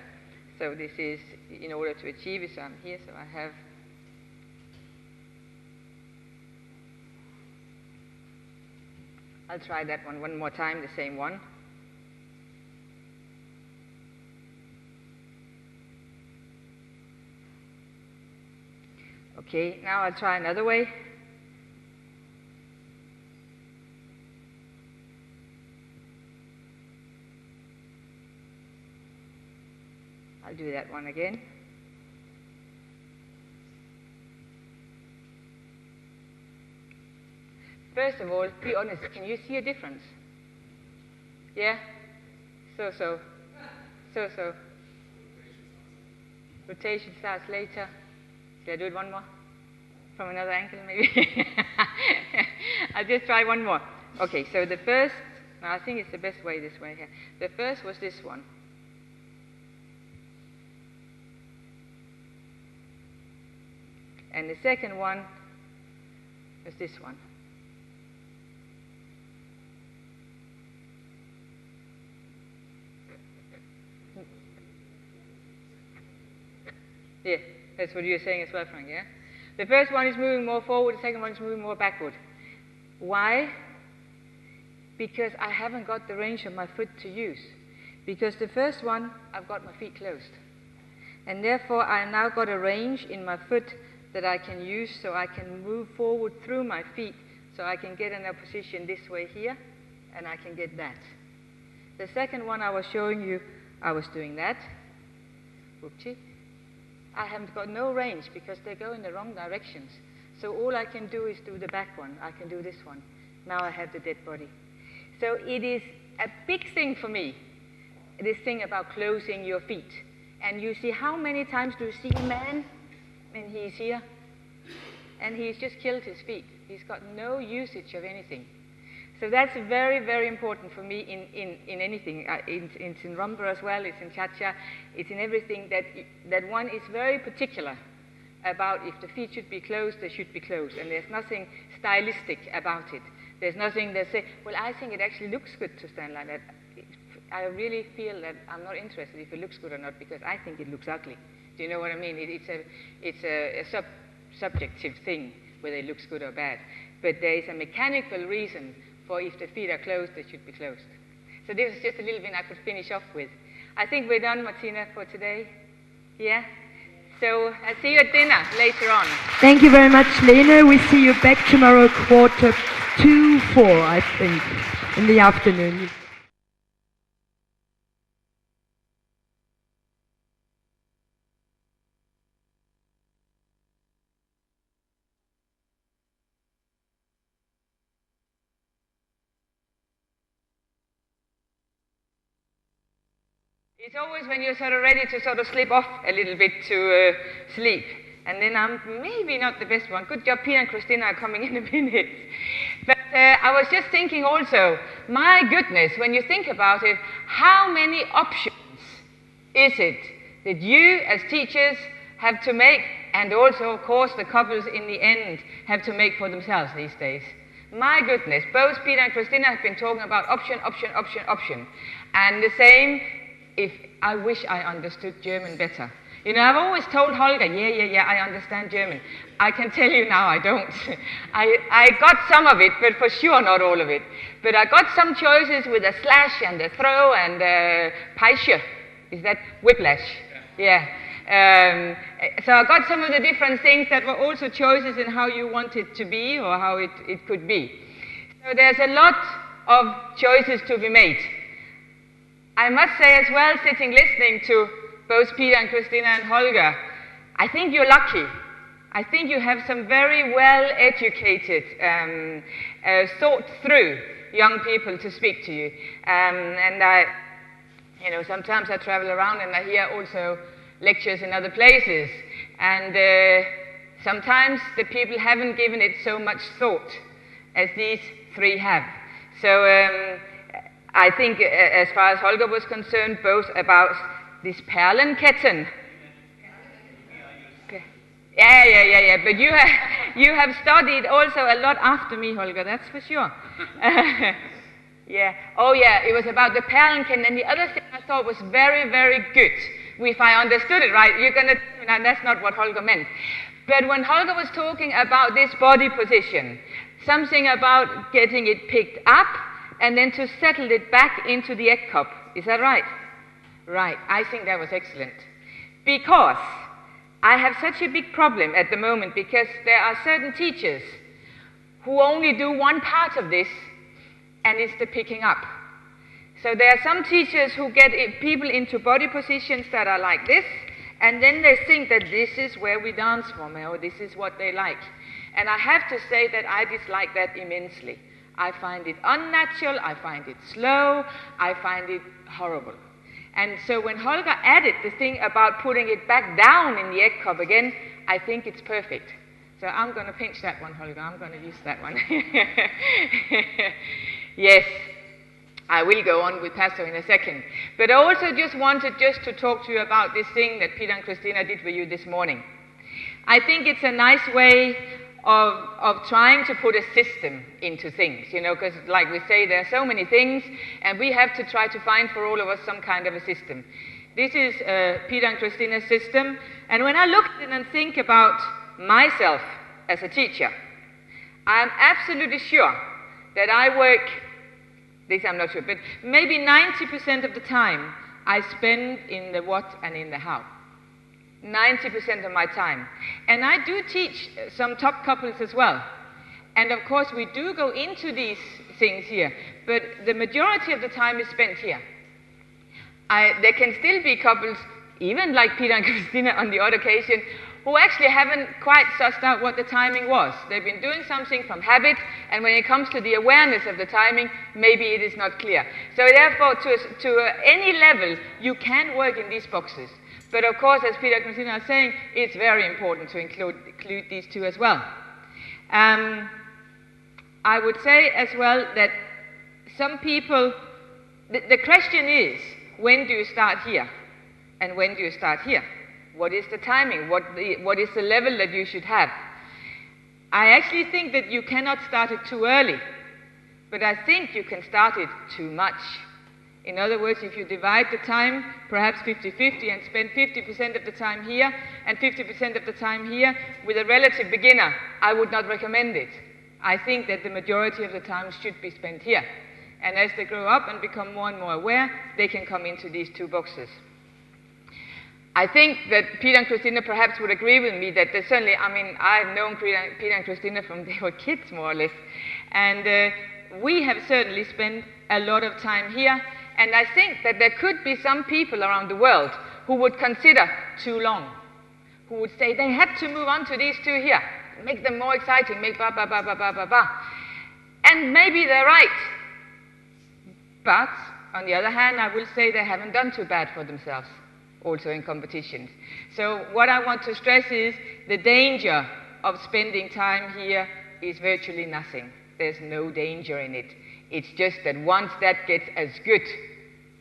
So this is in order to achieve it. So I'm here. So I have. I'll try that one more time. The same one. Okay, now I'll try another way. I'll do that one again. First of all, be honest, can you see a difference? Yeah? So. Rotation starts later. Shall I do it one more? From another angle, maybe? I'll just try one more. Okay, so the first, I think it's the best way this way here. The first was this one. And the second one was this one. Yeah. That's what you're saying as well, Frank, yeah? The first one is moving more forward, the second one is moving more backward. Why? Because I haven't got the range of my foot to use. Because the first one, I've got my feet closed. And therefore, I've now got a range in my foot that I can use so I can move forward through my feet so I can get in a position this way here, and I can get that. The second one I was showing you, I was doing that. Whoopsie. I haven't got no range because they go in the wrong directions. So all I can do is do the back one. I can do this one. Now I have the dead body. So it is a big thing for me, this thing about closing your feet. And you see, how many times do you see a man and he's here and he's just killed his feet. He's got no usage of anything. So that's very, very important for me in anything. It's in rumba as well, it's in cha-cha, it's in everything that one is very particular about if the feet should be closed, they should be closed. And there's nothing stylistic about it. There's nothing that say, well, I think it actually looks good to stand like that. I really feel that I'm not interested if it looks good or not because I think it looks ugly. Do you know what I mean? It's a subjective thing whether it looks good or bad. But there is a mechanical reason for if the feet are closed, they should be closed. So this is just a little bit I could finish off with. I think we're done, Martina, for today. Yeah? So I'll see you at dinner later on. Thank you very much, Lene. We see you back tomorrow 3:45, I think, in the afternoon. It's always when you're sort of ready to sort of slip off a little bit to sleep. And then I'm maybe not the best one. Good job, Peter and Christina are coming in a minute. But I was just thinking also, my goodness, when you think about it, how many options is it that you as teachers have to make, and also, of course, the couples in the end have to make for themselves these days? My goodness, both Peter and Christina have been talking about option. And the same, if I wish I understood German better. You know, I've always told Holger, yeah, I understand German. I can tell you now I don't. I got some of it, but for sure not all of it. But I got some choices with a slash and a throw and a Peitsche. Is that whiplash? Yeah. So I got some of the different things that were also choices in how you want it to be or how it could be. So there's a lot of choices to be made. I must say as well, sitting listening to both Peter and Christina and Holger, I think you're lucky. I think you have some very well-educated, thought-through young people to speak to you. And I, you know, sometimes I travel around and I hear also lectures in other places. And sometimes the people haven't given it so much thought as these three have. So I think as far as Holger was concerned, both about this Perlenketten. Yeah. But you have studied also a lot after me, Holger, that's for sure. Yeah. Oh, yeah, it was about the Perlenketten. And the other thing I thought was very, very good, if I understood it right. You're going to, no, that's not what Holger meant. But when Holger was talking about this body position, something about getting it picked up and then to settle it back into the egg cup. Is that right? Right. I think that was excellent. Because I have such a big problem at the moment, because there are certain teachers who only do one part of this, and it's the picking up. So there are some teachers who get people into body positions that are like this, and then they think that this is where we dance from, or this is what they like. And I have to say that I dislike that immensely. I find it unnatural, I find it slow, I find it horrible. And so when Holger added the thing about putting it back down in the egg cup again, I think it's perfect. So I'm going to pinch that one, Holger. I'm going to use that one. Yes, I will go on with Paso in a second. But I also just wanted to talk to you about this thing that Peter and Christina did with you this morning. I think it's a nice way of trying to put a system into things, you know, because like we say, there are so many things, and we have to try to find for all of us some kind of a system. This is Peter and Christina's system, and when I look at it and think about myself as a teacher, I'm absolutely sure that I work, this I'm not sure, but maybe 90% of the time I spend in the what and in the how. 90% of my time. And I do teach some top couples as well. And of course we do go into these things here, but the majority of the time is spent here. There can still be couples, even like Peter and Christina on the odd occasion, who actually haven't quite sussed out what the timing was. They've been doing something from habit, and when it comes to the awareness of the timing, maybe it is not clear. So therefore, to any level, you can work in these boxes. But of course, as Peter and Christina are saying, it's very important to include these two as well. I would say as well that some people, the question is, when do you start here? And when do you start here? What is the timing? What is the level that you should have? I actually think that you cannot start it too early, but I think you can start it too much. In other words, if you divide the time, perhaps 50-50, and spend 50% of the time here and 50% of the time here with a relative beginner, I would not recommend it. I think that the majority of the time should be spent here. And as they grow up and become more and more aware, they can come into these two boxes. I think that Peter and Christina perhaps would agree with me that there's certainly, I mean, I've known Peter and Christina from they were kids, more or less. And we have certainly spent a lot of time here. And I think that there could be some people around the world who would consider too long, who would say they had to move on to these two here, make them more exciting, make blah, blah, blah, blah, blah, blah, blah. And maybe they're right. But, on the other hand, I will say they haven't done too bad for themselves, also in competitions. So what I want to stress is the danger of spending time here is virtually nothing. There's no danger in it. It's just that once that gets as good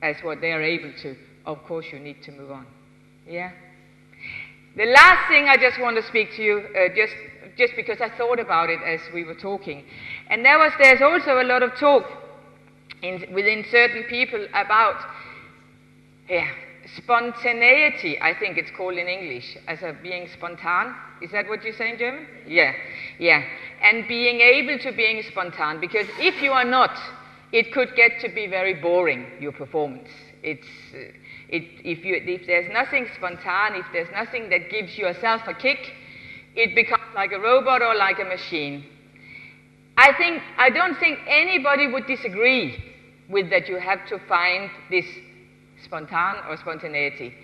as what they are able to, of course you need to move on. Yeah? The last thing I just want to speak to you, just because I thought about it as we were talking, and there's also a lot of talk within certain people about spontaneity, I think it's called in English, as being spontan. Is that what you say in German? Yeah. And being able to being spontan, because if you are not, it could get to be very boring, your performance. If there's nothing spontan, if there's nothing that gives yourself a kick, it becomes like a robot or like a machine. I don't think anybody would disagree with that you have to find this spontan or spontaneity.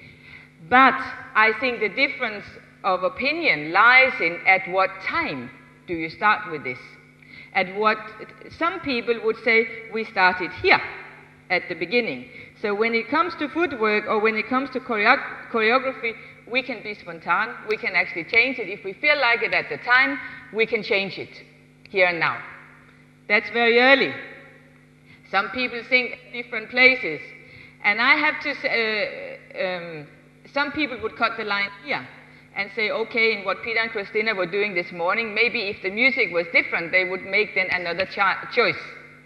But I think the difference of opinion lies in at what time do you start with this. Some people would say we started here at the beginning. So when it comes to footwork or when it comes to choreography, we can be spontaneous. We can actually change it. If we feel like it at the time, we can change it here and now. That's very early. Some people think different places. And I have to say, some people would cut the line here and say, okay, in what Peter and Christina were doing this morning, maybe if the music was different, they would make then another choice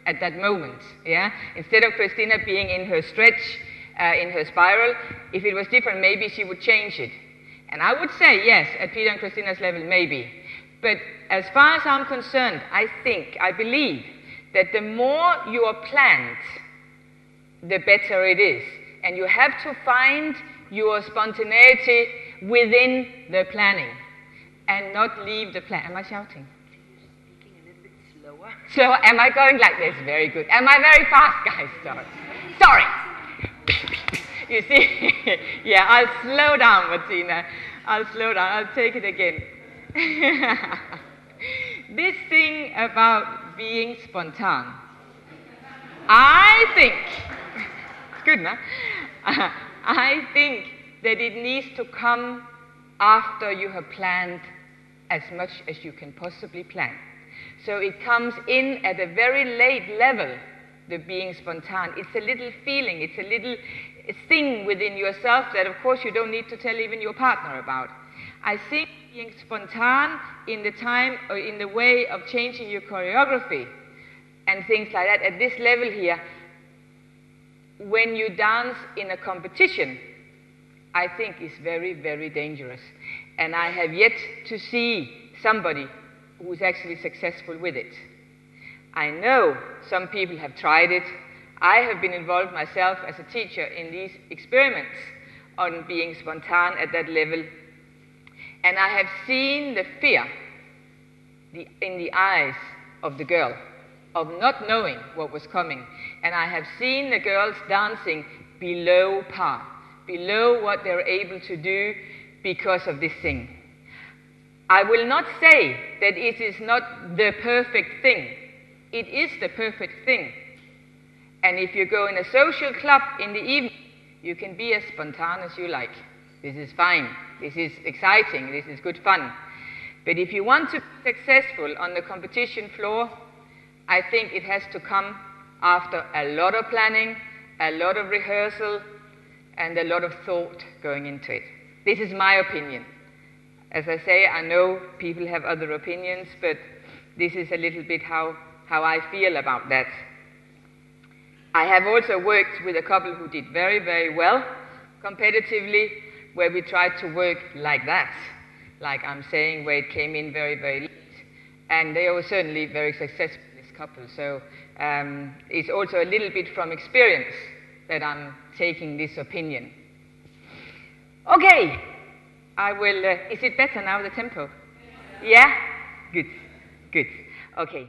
at that moment, yeah? Instead of Christina being in her stretch, in her spiral, if it was different, maybe she would change it. And I would say, yes, at Peter and Christina's level, maybe. But as far as I'm concerned, I believe that the more you are planned, the better it is. And you have to find your spontaneity within the planning and not leave the plan. Am I shouting? Speaking a little bit slower. Slower? Am I going like this? Very good. Am I very fast, guys? Sorry. You see? Yeah, I'll slow down, Martina. I'll slow down. I'll take it again. This thing about being spontaneous, I think, it's good, no? I think that it needs to come after you have planned as much as you can possibly plan. So it comes in at a very late level, the being spontaneous. It's a little feeling, it's a little thing within yourself that, of course, you don't need to tell even your partner about. I think being spontaneous in the time or in the way of changing your choreography and things like that at this level here, when you dance in a competition, I think is very, very dangerous. And I have yet to see somebody who's actually successful with it. I know some people have tried it. I have been involved myself as a teacher in these experiments on being spontaneous at that level. And I have seen the fear in the eyes of the girl, of not knowing what was coming. And I have seen the girls dancing below par, below what they're able to do because of this thing. I will not say that it is not the perfect thing. It is the perfect thing. And if you go in a social club in the evening, you can be as spontaneous as you like. This is fine. This is exciting. This is good fun. But if you want to be successful on the competition floor, I think it has to come after a lot of planning, a lot of rehearsal, and a lot of thought going into it. This is my opinion. As I say, I know people have other opinions, but this is a little bit how I feel about that. I have also worked with a couple who did very, very well competitively, where we tried to work like that, like I'm saying, where it came in very, very late. And they were certainly very successful, this couple. So it's also a little bit from experience that I'm taking this opinion. Okay, I will, is it better now, the tempo? Yeah? Good, good, okay.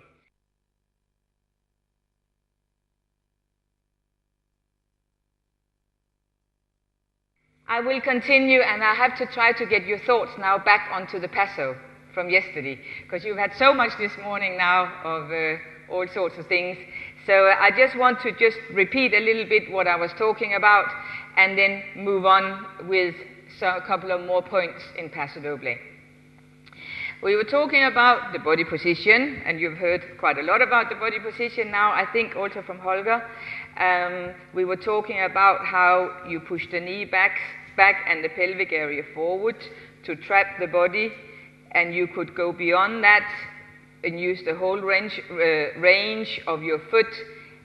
I will continue, and I have to try to get your thoughts now back onto the Paso from yesterday, because you've had so much this morning now of all sorts of things. So I just want to just repeat a little bit what I was talking about, and then move on with a couple of more points in Pasodoble. We were talking about the body position, and you've heard quite a lot about the body position now, I think also from Holger. We were talking about how you push the knee back and the pelvic area forward to trap the body, and you could go beyond that and use the whole range of your foot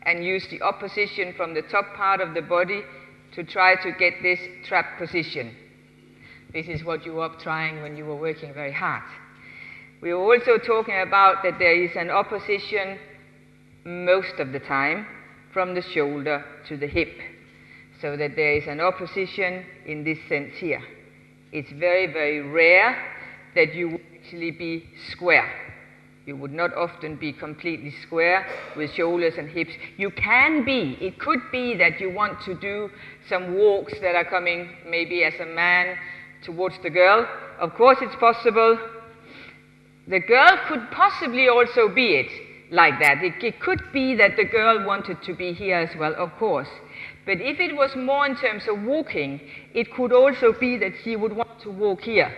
and use the opposition from the top part of the body to try to get this trap position. This is what you were trying when you were working very hard. We were also talking about that there is an opposition most of the time from the shoulder to the hip, so that there is an opposition in this sense here. It's very, very rare that you would actually be square. You would not often be completely square with shoulders and hips. You can be. It could be that you want to do some walks that are coming maybe as a man towards the girl. Of course, it's possible. The girl could possibly also be it like that. It could be that the girl wanted to be here as well, of course. But if it was more in terms of walking, it could also be that she would want to walk here,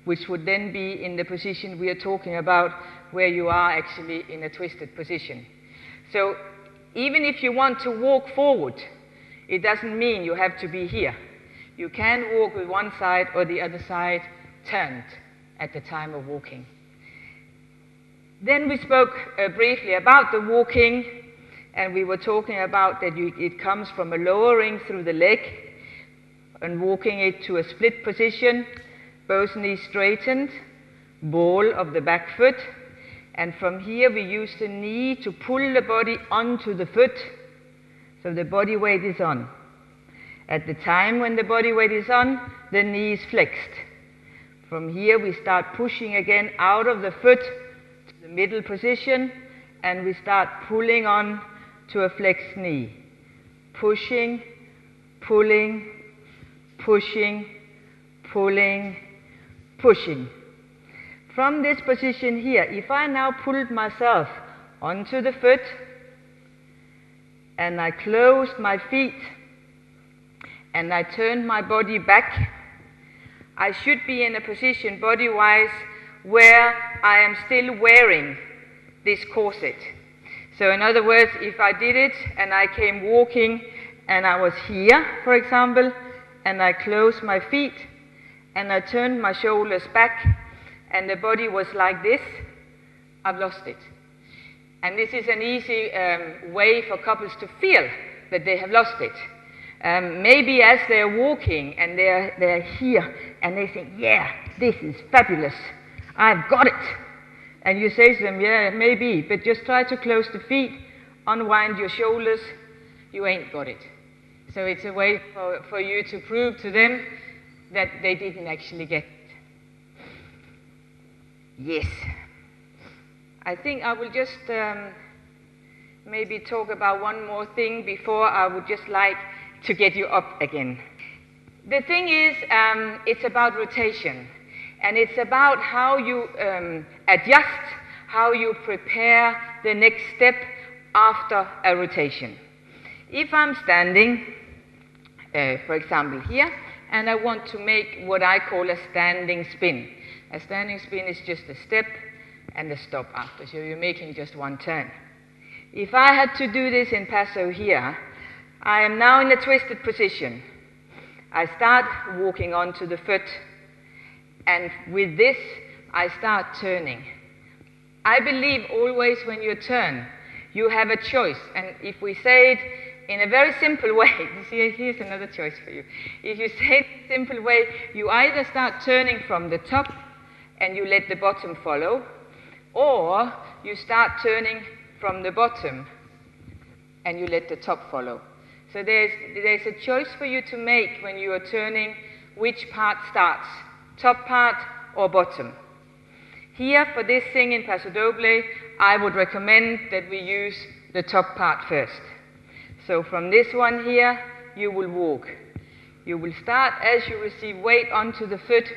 which would then be in the position we are talking about, where you are actually in a twisted position. So even if you want to walk forward, it doesn't mean you have to be here. You can walk with one side or the other side turned at the time of walking. Then we spoke briefly about the walking, and we were talking about that it comes from a lowering through the leg and walking it to a split position, both knees straightened, ball of the back foot, and from here we use the knee to pull the body onto the foot, so the body weight is on. At the time when the body weight is on, the knee is flexed. From here we start pushing again out of the foot to the middle position, and we start pulling on to a flexed knee. Pushing, pulling, pushing, pulling, pushing. From this position here, if I now pulled myself onto the foot and I closed my feet and I turned my body back, I should be in a position body-wise where I am still wearing this corset. So in other words, if I did it and I came walking and I was here, for example, and I closed my feet and I turned my shoulders back and the body was like this, I've lost it. And this is an easy way for couples to feel that they have lost it. Maybe as they're walking and they're here and they think, yeah, this is fabulous, I've got it. And you say to them, yeah, maybe, but just try to close the feet, unwind your shoulders, you ain't got it. So it's a way for you to prove to them that they didn't actually get it. Yes. I think I will just maybe talk about one more thing before I would just like to get you up again. The thing is, it's about rotation. And it's about how you adjust, how you prepare the next step after a rotation. If I'm standing, for example, here, and I want to make what I call a standing spin. A standing spin is just a step and a stop after, so you're making just one turn. If I had to do this in Paso here, I am now in a twisted position. I start walking onto the foot, and with this, I start turning. I believe always when you turn, you have a choice. And if we say it in a very simple way, you see, here's another choice for you. If you say it in a simple way, you either start turning from the top and you let the bottom follow, or you start turning from the bottom and you let the top follow. So there's a choice for you to make when you are turning which part starts, top part or bottom. Here, for this thing in Pasodoble, I would recommend that we use the top part first. So from this one here, you will walk. You will start, as you receive weight onto the foot,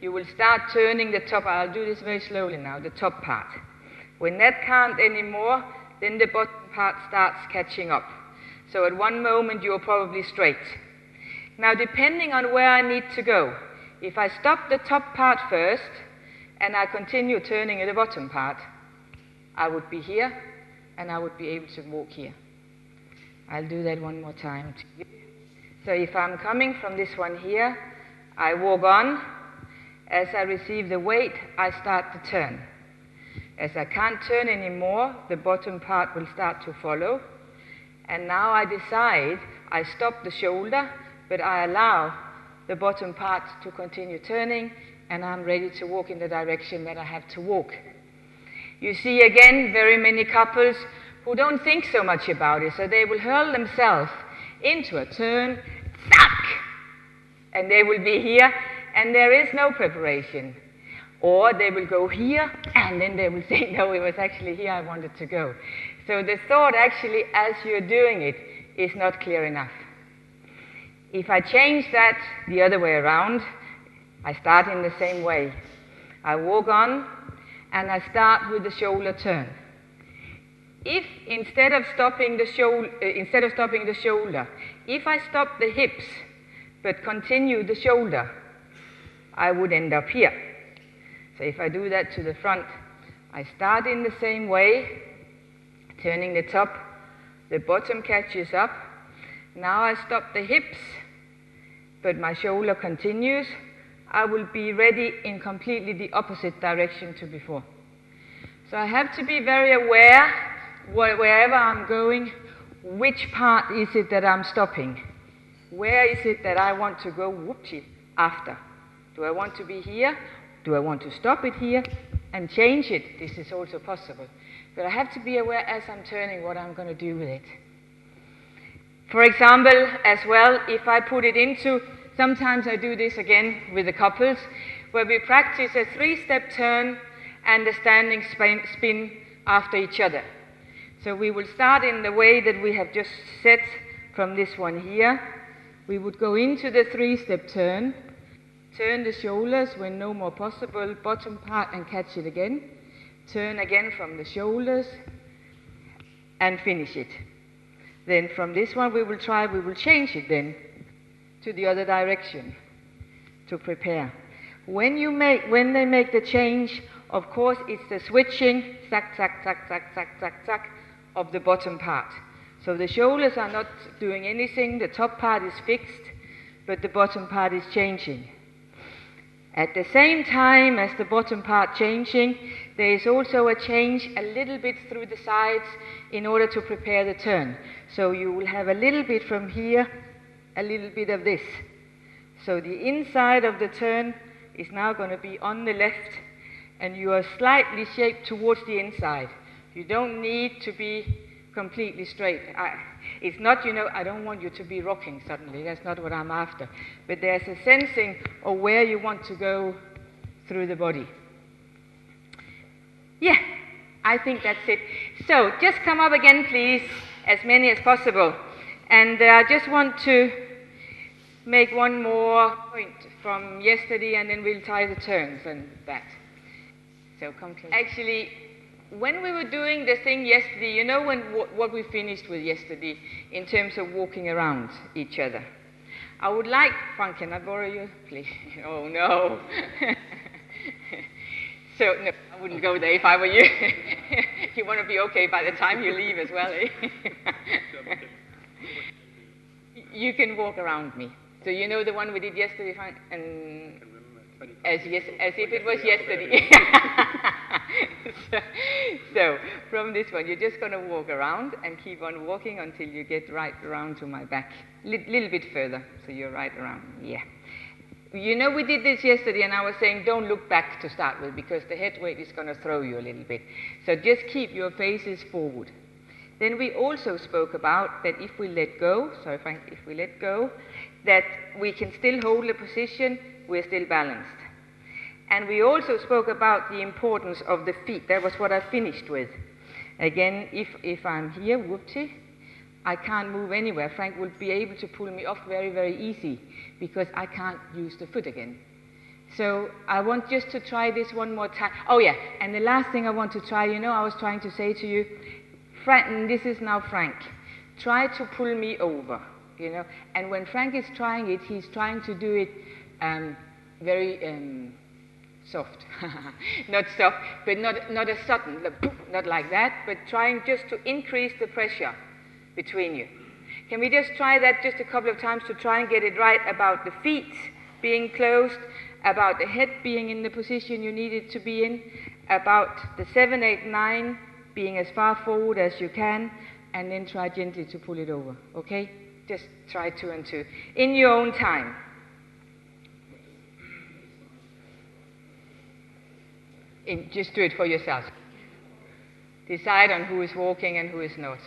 you will start turning the top. I'll do this very slowly now, the top part. When that can't anymore, then the bottom part starts catching up. So at one moment, you're probably straight. Now, depending on where I need to go, if I stop the top part first, and I continue turning at the bottom part, I would be here, and I would be able to walk here. I'll do that one more time to you. So if I'm coming from this one here, I walk on. As I receive the weight, I start to turn. As I can't turn anymore, the bottom part will start to follow. And now I decide, I stop the shoulder, but I allow the bottom part to continue turning, and I'm ready to walk in the direction that I have to walk. You see again very many couples who don't think so much about it, so they will hurl themselves into a turn, zack, and they will be here, and there is no preparation. Or they will go here, and then they will say, no, it was actually here I wanted to go. So the thought actually, as you're doing it, is not clear enough. If I change that the other way around, I start in the same way. I walk on, and I start with the shoulder turn. If instead of stopping the shoulder, if I stop the hips but continue the shoulder, I would end up here. So if I do that to the front, I start in the same way, turning the top, the bottom catches up. Now I stop the hips, but my shoulder continues. I will be ready in completely the opposite direction to before. So I have to be very aware, wherever I'm going, which part is it that I'm stopping? Where is it that I want to go whoopsie after? Do I want to be here? Do I want to stop it here and change it? This is also possible. But I have to be aware as I'm turning what I'm going to do with it. For example, as well, if I put it into, sometimes I do this again with the couples, where we practice a 3-step turn and a standing spin after each other. So we will start in the way that we have just set from this one here. We would go into the 3-step turn, turn the shoulders when no more possible, bottom part and catch it again, turn again from the shoulders and finish it. Then from this one we will change it then to the other direction to prepare. When they make the change, of course it's the switching, zack, zack, zack, zack, zack, zack, zack, of the bottom part. So the shoulders are not doing anything, the top part is fixed, but the bottom part is changing. At the same time as the bottom part changing, there is also a change a little bit through the sides in order to prepare the turn. So you will have a little bit from here, a little bit of this. So the inside of the turn is now going to be on the left, and you are slightly shaped towards the inside. You don't need to be completely straight. It's not, I don't want you to be rocking suddenly. That's not what I'm after. But there's a sensing of where you want to go through the body. Yeah, I think that's it. So just come up again, please, as many as possible. And I just want to make one more point from yesterday, and then we'll tie the turns and that. So come close. Actually, when we were doing the thing yesterday, what we finished with yesterday in terms of walking around each other. I would like, Frank, can I borrow you, please? Oh, no. So, no, I wouldn't go there if I were you. You want to be okay by the time you leave as well, eh? You can walk around me. So you know the one we did yesterday, Frank? And as if it was yesterday. So from this one, you're just going to walk around and keep on walking until you get right around to my back. Little bit further, so you're right around. Yeah. We did this yesterday, and I was saying don't look back to start with, because the head weight is going to throw you a little bit. So just keep your faces forward. Then we also spoke about that if we let go, sorry Frank, if we let go, that we can still hold the position, we're still balanced. And we also spoke about the importance of the feet. That was what I finished with. Again, if I'm here, whoopsie, I can't move anywhere. Frank will be able to pull me off very, very easy, because I can't use the foot again. So I want just to try this one more time. Oh yeah, and the last thing I want to try, I was trying to say to you, Frank, this is now Frank, try to pull me over, And when Frank is trying it, he's trying to do it very soft. Not soft, but not a sudden, not like that, but trying just to increase the pressure between you. Can we just try that just a couple of times to try and get it right about the feet being closed, about the head being in the position you need it to be in, about the 7, 8, 9 being as far forward as you can, and then try gently to pull it over, okay? Just try 2 and 2, in your own time. Just do it for yourself. Decide on who is walking and who is not.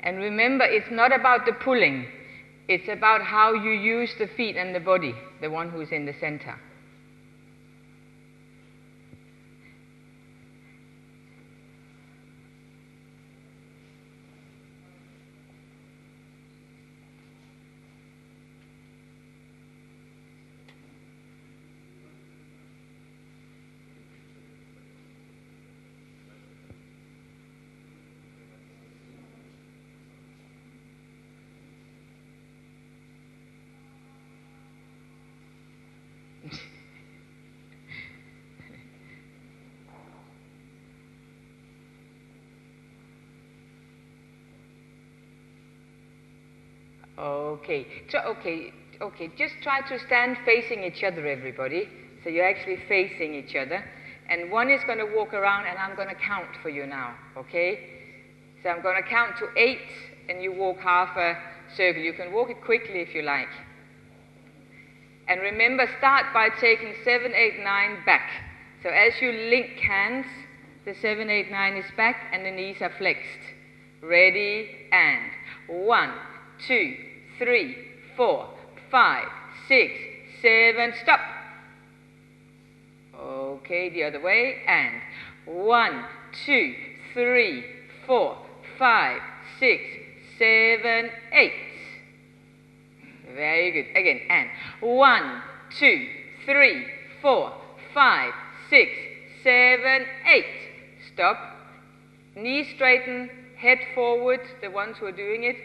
And remember, it's not about the pulling. It's about how you use the feet and the body, the one who is in the center. Okay, so just try to stand facing each other, everybody. So you're actually facing each other. And one is going to walk around, and I'm going to count for you now, okay? So I'm going to count to 8, and you walk half a circle. You can walk it quickly if you like. And remember, start by taking 7, 8, 9 back. So as you link hands, the 7, 8, 9 is back, and the knees are flexed. Ready, and 1, 2, 3, 4, 5, 6, 7, stop. Okay, the other way, and 1, 2, 3, 4, 5, 6, 7, 8. Very good. Again, and 1, 2, 3, 4, 5, 6, 7, 8. Stop. Knees straighten, head forward, the ones who are doing it.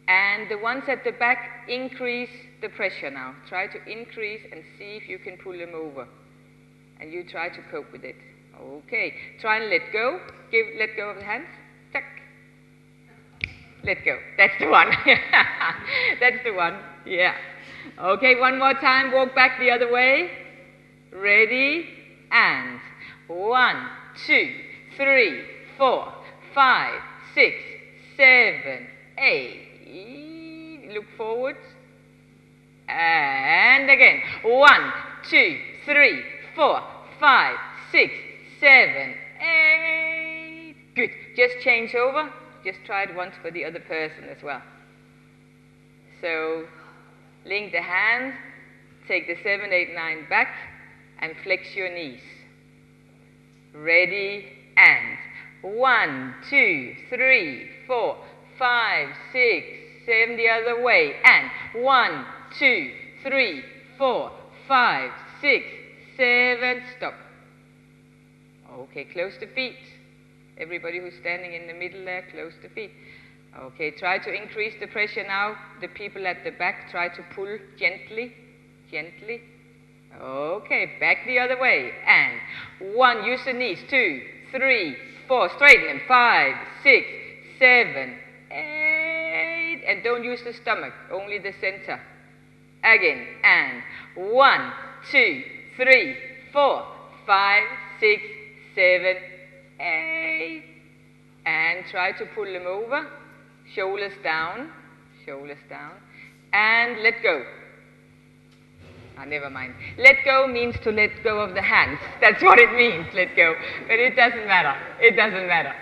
And the ones at the back, increase the pressure now. Try to increase and see if you can pull them over. And you try to cope with it. Okay. Try and let go. Let go of the hands. Tuck. Let go. That's the one. That's the one. Yeah. Okay, one more time. Walk back the other way. Ready, and 1, 2, 3, 4, 5, 6, 7, 8. Look forward. And again. 1, 2, 3, 4, 5, 6, 7, 8. Good. Just change over. Just try it once for the other person as well. So, link the hands, take the 7, 8, 9 back, and flex your knees. Ready, and 1, 2, 3, 4, 5, 6, 7, the other way, and 1, 2, 3, 4, 5, 6, 7, stop. Okay, close the feet. Everybody who's standing in the middle there, close the feet. Okay, try to increase the pressure now. The people at the back, try to pull gently, gently. Okay, back the other way. And 1, use the knees. 2, 3, 4, straighten them. 5, 6, 7, 8. And don't use the stomach, only the center. Again, and 1, 2, 3, 4, 5, 6, 7, 8. And try to pull them over. Shoulders down, and let go. Never mind. Let go means to let go of the hands. That's what it means, let go. But it doesn't matter. It doesn't matter.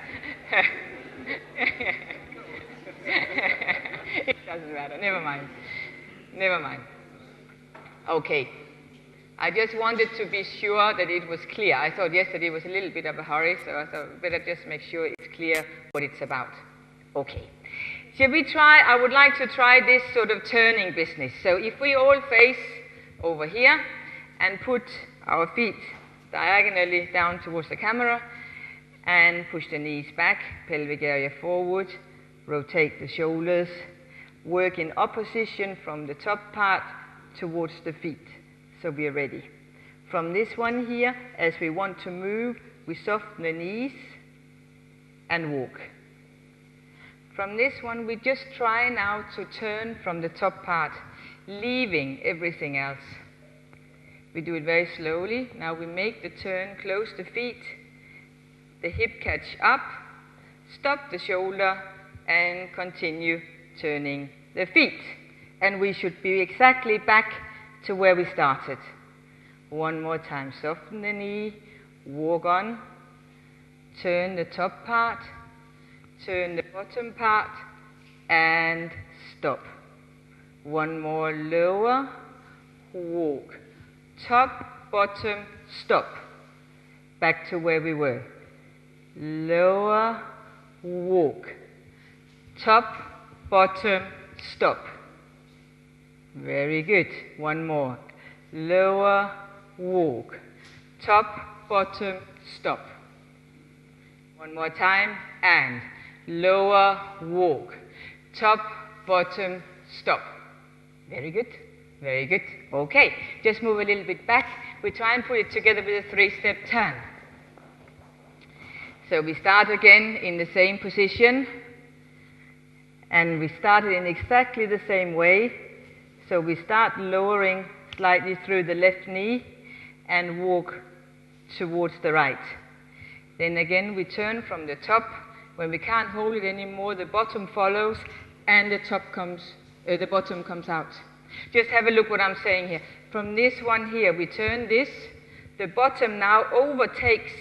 It doesn't matter. Never mind. Never mind. Okay. I just wanted to be sure that it was clear. I thought yesterday was a little bit of a hurry, so I thought better just make sure it's clear what it's about. Okay. Shall we try? I would like to try this sort of turning business. So if we all face over here and put our feet diagonally down towards the camera and push the knees back, pelvic area forward, rotate the shoulders, work in opposition from the top part towards the feet. So we are ready. From this one here, as we want to move, we soften the knees and walk. From this one, we just try now to turn from the top part, leaving everything else. We do it very slowly. Now we make the turn, close the feet, the hip catch up, stop the shoulder, and continue turning the feet. And we should be exactly back to where we started. One more time, soften the knee, walk on, turn the top part, turn the bottom part, and stop. One more, lower, walk, top, bottom, stop. Back to where we were. Lower, walk, top, bottom, stop. Very good. One more. Lower, walk, top, bottom, stop. One more time, and lower, walk, top, bottom, stop. Very good, very good. Okay, just move a little bit back. We try and put it together with a 3-step turn. So we start again in the same position, and we start it in exactly the same way. So we start lowering slightly through the left knee and walk towards the right. Then again we turn from the top. When we can't hold it anymore, the bottom follows and the bottom comes out. Just have a look what I'm saying here. From this one here, we turn this. The bottom now overtakes.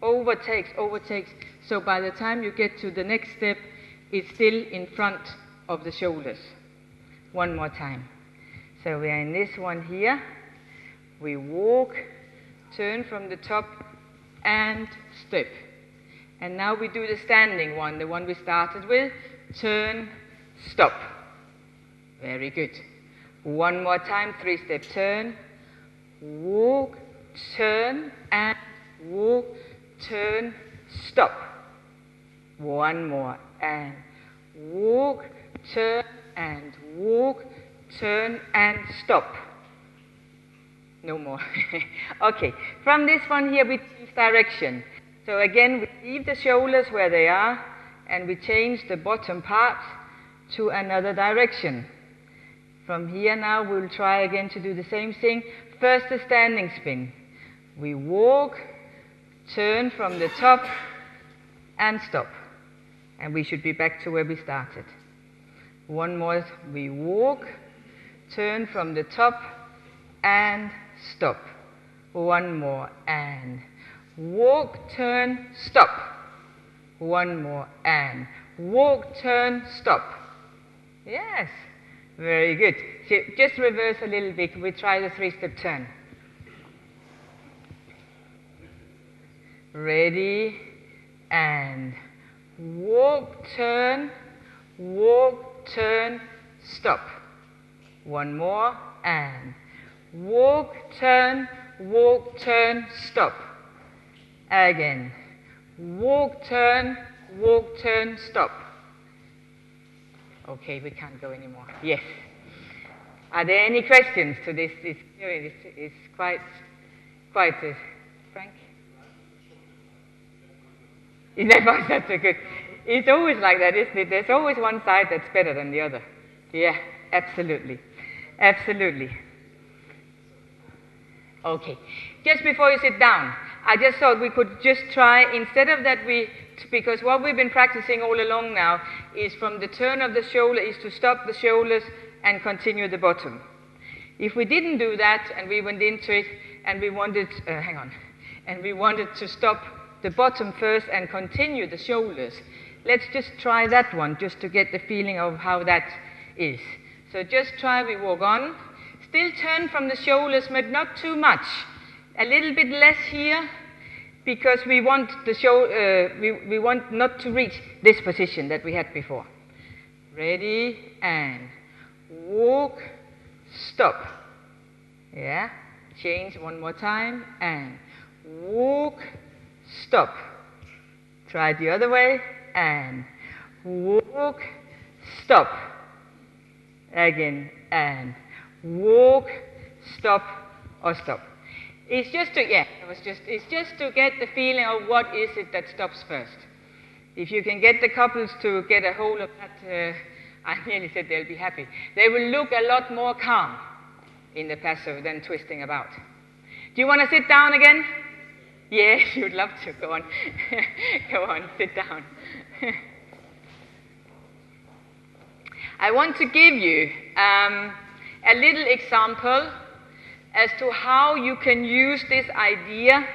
So by the time you get to the next step, it's still in front of the shoulders. One more time. So we are in this one here. We walk, turn from the top, and step. And now we do the standing one, the one we started with. Turn, stop. Very good. One more time, 3-step turn. Walk, turn, and walk, turn, stop. One more, and walk, turn, and walk, turn, and stop. No more. Okay, from this one here, we change direction. So again, we leave the shoulders where they are, and we change the bottom part to another direction. From here now, we'll try again to do the same thing. First, the standing spin. We walk, turn from the top, and stop. And we should be back to where we started. One more, we walk, turn from the top, and stop. One more, and walk, turn, stop. One more, and walk, turn, stop. Yes. Very good. So just reverse a little bit. We try the 3-step turn. Ready, and walk, turn, stop. One more, and walk, turn, stop. Again. Walk, turn, stop. Okay, we can't go anymore. Yes. Are there any questions to this? It's quite Frank? That's so good. It's always like that, isn't it? There's always one side that's better than the other. Yeah, absolutely. Absolutely. Okay. Just before you sit down, I just thought we could just try, instead of that because what we've been practicing all along now is from the turn of the shoulder is to stop the shoulders and continue the bottom. If we didn't do that and we went into it and we wanted, and we wanted to stop the bottom first and continue the shoulders, let's just try that one just to get the feeling of how that is. So just try, we walk on. Still turn from the shoulders, but not too much. A little bit less here, because we want we want not to reach this position that we had before. Ready, and walk, stop. Yeah, change one more time, and walk, stop. Try the other way, and walk, stop. Again, and walk, stop, or stop. It's just to, it's just to get the feeling of what is it that stops first. If you can get the couples to get a hold of that, I nearly said they'll be happy. They will look a lot more calm in the paso than twisting about. Do you want to sit down again? Yes, you'd love to. Go on. Go on, sit down. I want to give you a little example as to how you can use this idea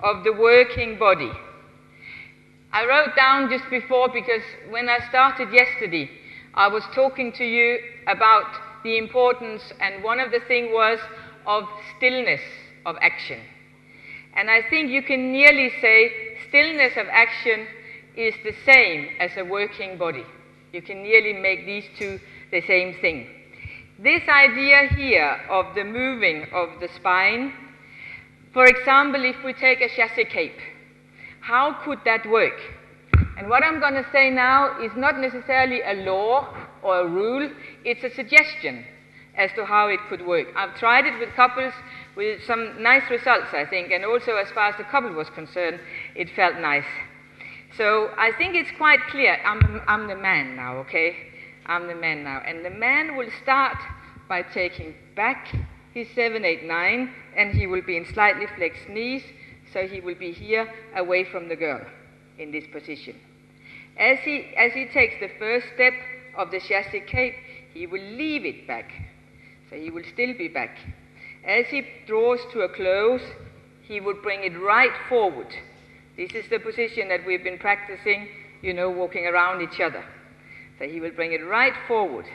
of the working body. I wrote down just before, because when I started yesterday, I was talking to you about the importance, and one of the things was of stillness of action. And I think you can nearly say stillness of action is the same as a working body. You can nearly make these two the same thing. This idea here of the moving of the spine, for example, if we take a chassis cape, how could that work? And what I'm going to say now is not necessarily a law or a rule, it's a suggestion as to how it could work. I've tried it with couples with some nice results, I think, and also as far as the couple was concerned, it felt nice. So I think it's quite clear. I'm the man now, okay? I'm the man now. And the man will start by taking back his 7, 8, 9, and he will be in slightly flexed knees, so he will be here away from the girl in this position. As he takes the first step of the chassé cape, he will leave it back, so he will still be back. As he draws to a close, he will bring it right forward. This is the position that we've been practicing, walking around each other. So he will bring it right forward.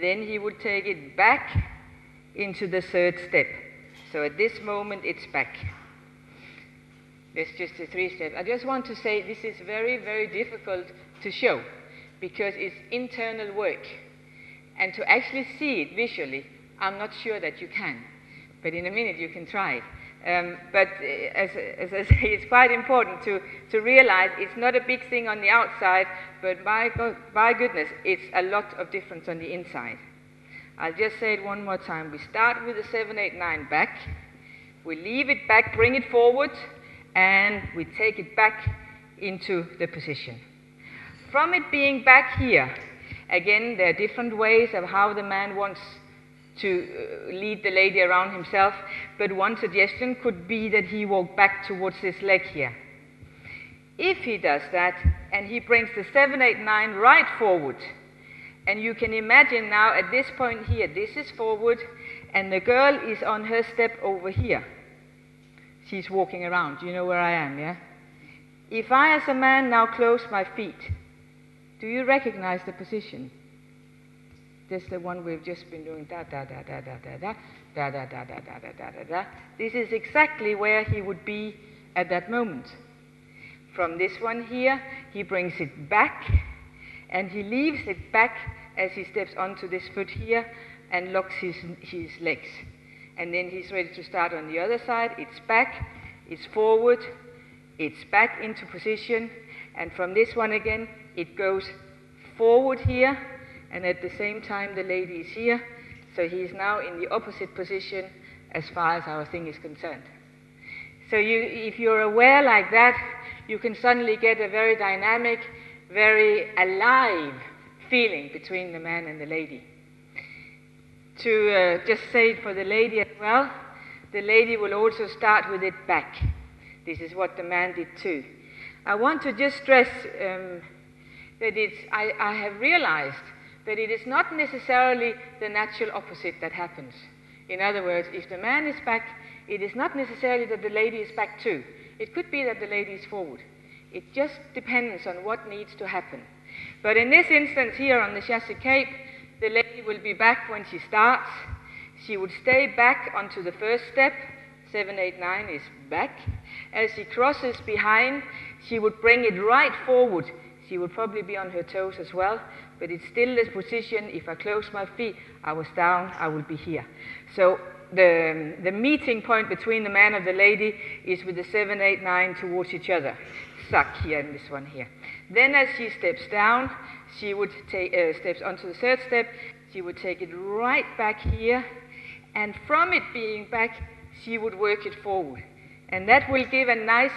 Then he will take it back into the third step. So at this moment, it's back. That's just the 3 steps. I just want to say this is very, very difficult to show because it's internal work. And to actually see it visually, I'm not sure that you can. But in a minute, you can try it. But as I say, it's quite important to realize it's not a big thing on the outside, but by goodness, it's a lot of difference on the inside. I'll just say it one more time. We start with the 7, 8, 9 back. We leave it back, bring it forward, and we take it back into the position. From it being back here, again, there are different ways of how the man wants to lead the lady around himself, but one suggestion could be that he walk back towards this leg here. If he does that, and he brings the 7, 8, 9 right forward, and you can imagine now at this point here, this is forward, and the girl is on her step over here. She's walking around. You know where I am, yeah? If I, as a man, now close my feet, do you recognize the position? This is the one we've just been doing, da da da da da da da da da da da da da da da. This is exactly where he would be at that moment. From this one here, he brings it back, and he leaves it back as he steps onto this foot here and locks his legs. And then he's ready to start on the other side. It's back, it's forward, it's back into position, and from this one again, it goes forward here, and at the same time the lady is here, so he is now in the opposite position as far as our thing is concerned. So if you're aware like that, you can suddenly get a very dynamic, very alive feeling between the man and the lady. To just say it for the lady as well, the lady will also start with it back. This is what the man did too. I want to just stress that I have realized that it is not necessarily the natural opposite that happens. In other words, if the man is back, it is not necessarily that the lady is back too. It could be that the lady is forward. It just depends on what needs to happen. But in this instance here on the chassé cape, the lady will be back when she starts. She would stay back onto the first step. 7, 8, 9 is back. As she crosses behind, she would bring it right forward. She would probably be on her toes as well, but it's still this position. If I close my feet, I was down, I will be here. So the meeting point between the man and the lady is with the 7, 8, 9 towards each other. Suck here and this one here. Then as she steps down, she would take steps onto the third step. She would take it right back here, and from it being back, she would work it forward. And that will give a nice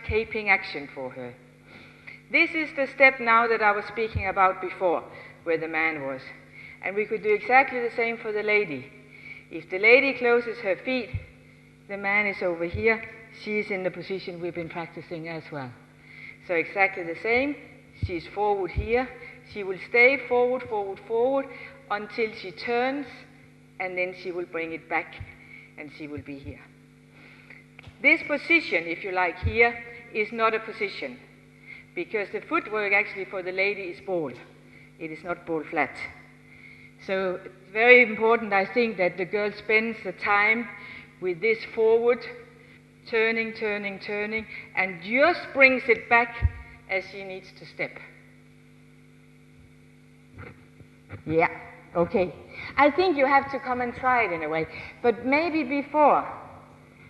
caping action for her. This is the step now that I was speaking about before, where the man was. And we could do exactly the same for the lady. If the lady closes her feet, the man is over here. She's in the position we've been practicing as well. So exactly the same. She's forward here. She will stay forward until she turns, and then she will bring it back, and she will be here. This position, if you like, here, is not a position, because the footwork actually for the lady is ball. It is not ball flat. So it's very important, I think, that the girl spends the time with this forward, turning, and just brings it back as she needs to step. Yeah, okay. I think you have to come and try it in a way, but maybe before.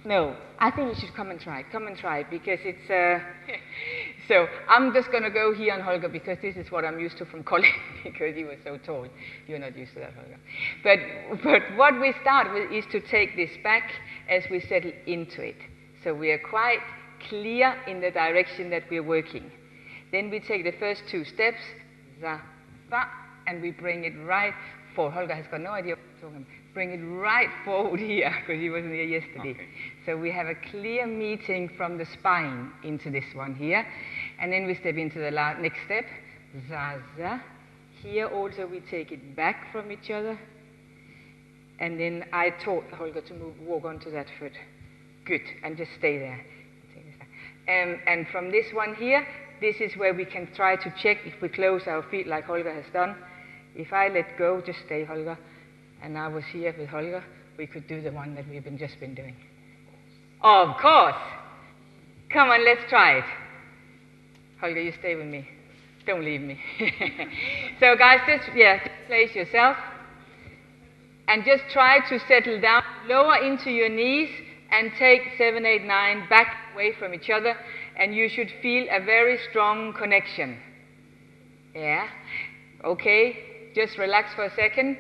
No, I think you should come and try it. Come and try it, because it's So I'm just going to go here on Holger because this is what I'm used to from Colin because he was so tall. You're not used to that, Holger. But what we start with is to take this back as we settle into it. So we are quite clear in the direction that we're working. Then we take the first 2 steps, za, ba, and we bring it right forward. Holger has got no idea what I'm talking about. Bring it right forward here, because he wasn't here yesterday. Okay. So we have a clear meeting from the spine into this one here. And then we step into the next step, za, za. Here also we take it back from each other. And then I taught Holger to walk onto that foot. Good, and just stay there. And from this one here, this is where we can try to check if we close our feet like Holger has done. If I let go, just stay, Holger, and I was here with Holger, we could do the one that we've just been doing. Of course. Come on, let's try it. Holger, you stay with me. Don't leave me. So guys, just place yourself and just try to settle down, lower into your knees and take 7, 8, 9 back away from each other, and you should feel a very strong connection. Yeah? Okay, just relax for a second.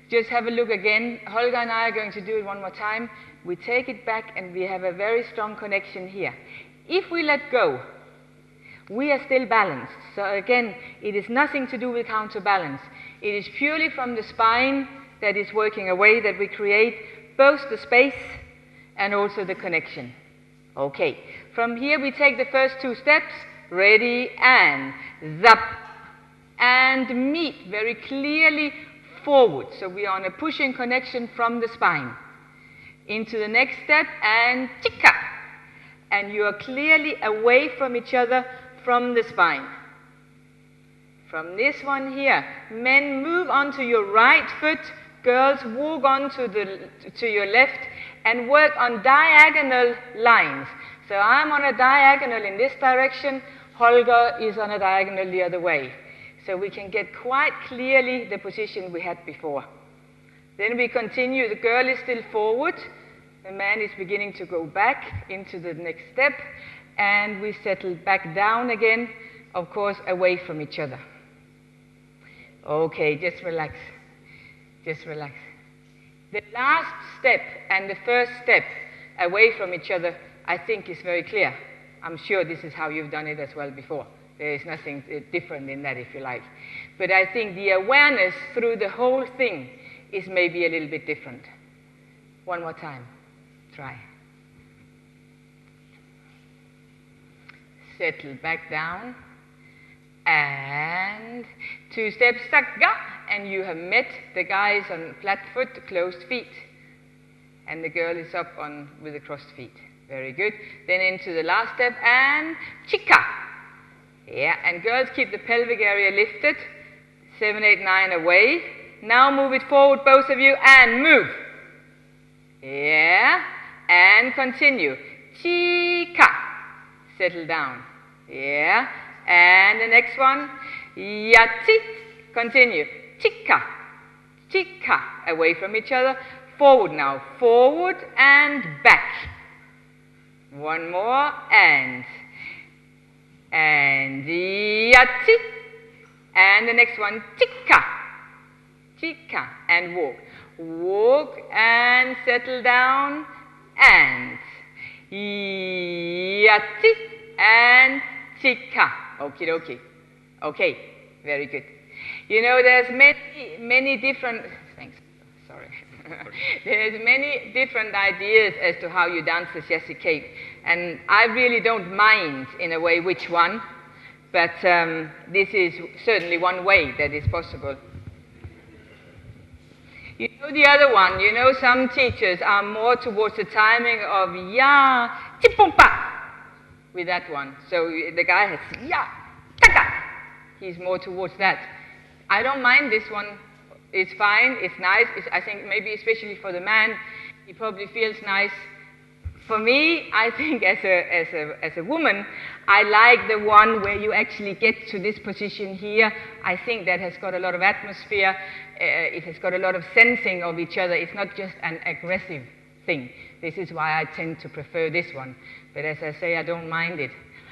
Just have a look again. Holger and I are going to do it one more time. We take it back and we have a very strong connection here. If we let go, we are still balanced. So again, it is nothing to do with counterbalance. It is purely from the spine that is working away that we create both the space and also the connection. Okay, from here we take the first 2 steps. Ready, and zap. And meet very clearly forward. So we are on a pushing connection from the spine. Into the next step, and chika. And you are clearly away from each other from the spine. From this one here, men move onto your right foot, girls walk on to your left, and work on diagonal lines. So I'm on a diagonal in this direction, Holger is on a diagonal the other way. So we can get quite clearly the position we had before. Then we continue, the girl is still forward, the man is beginning to go back into the next step, and we settle back down again, of course, away from each other. Okay, just relax. Just relax. The last step and the first step away from each other, I think, is very clear. I'm sure this is how you've done it as well before. There is nothing different in that, if you like. But I think the awareness through the whole thing is maybe a little bit different. One more time. Try. Settle back down. And 2 steps, sakga, and you have met the guys on flat foot, closed feet. And the girl is up on with the crossed feet. Very good. Then into the last step, and chika. Yeah, and girls keep the pelvic area lifted. 7, 8, 9 away. Now move it forward, both of you, and move. Yeah, and continue. Chika. Settle down. Yeah. And the next one, yati, continue, chika, chika, away from each other, forward now, forward and back. One more, and yati, and the next one, chika, chika, and walk. Walk and settle down, and yati, and chika. Okie dokie. Okay, very good. You know, there's many different, thanks, sorry. There's many different ideas as to how you dance the Jesse Cape. And I really don't mind, in a way, which one. But this is certainly one way that is possible. You know the other one, you know some teachers are more towards the timing of ya, chipumpa. With that one. So the guy has ya, taka. He's more towards that. I don't mind this one. It's fine. It's nice. I think maybe especially for the man, he probably feels nice. For me, I think as a woman, I like the one where you actually get to this position here. I think that has got a lot of atmosphere. It has got a lot of sensing of each other. It's not just an aggressive thing. This is why I tend to prefer this one. But as I say, I don't mind it.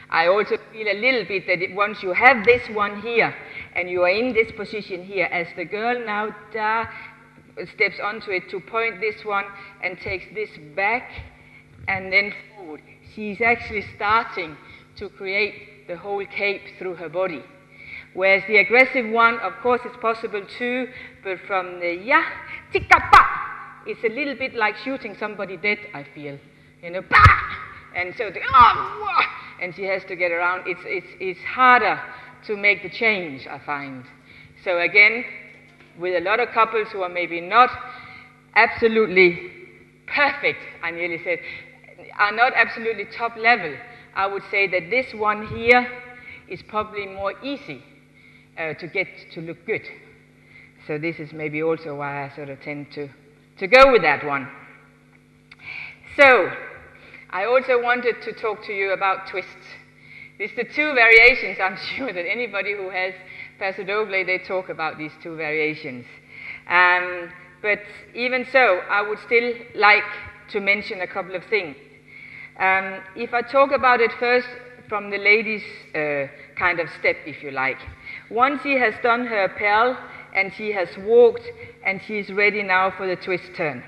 I also feel a little bit that once you have this one here, and you are in this position here, as the girl now steps onto it to point this one and takes this back and then forward, she's actually starting to create the whole cape through her body. Whereas the aggressive one, of course, it's possible too, but from the tika-pa, it's a little bit like shooting somebody dead, I feel. You know, bah! And so, and she has to get around. It's harder to make the change, I find. So again, with a lot of couples who are maybe not absolutely perfect, I nearly said, are not absolutely top level, I would say that this one here is probably more easy to get to look good. So this is maybe also why I sort of tend to go with that one. So, I also wanted to talk to you about twists. These are the two variations. I'm sure that anybody who has Pasodoble, they talk about these two variations. But even so, I would still like to mention a couple of things. If I talk about it first from the lady's kind of step, if you like. Once she has done her appel and she has walked and she's ready now for the twist turn.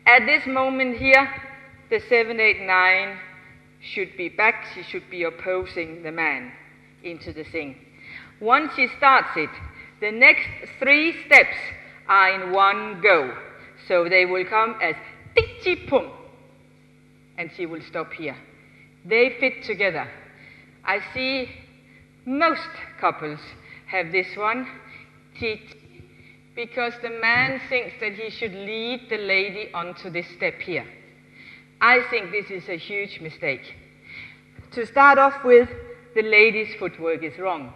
At this moment here, the 7, 8, 9 should be back. She should be opposing the man into the thing. Once she starts it, the next 3 steps are in one go. So they will come as tichi-pum, and she will stop here. They fit together. I see most couples have this one, because the man thinks that he should lead the lady onto this step here. I think this is a huge mistake. To start off with, the lady's footwork is wrong.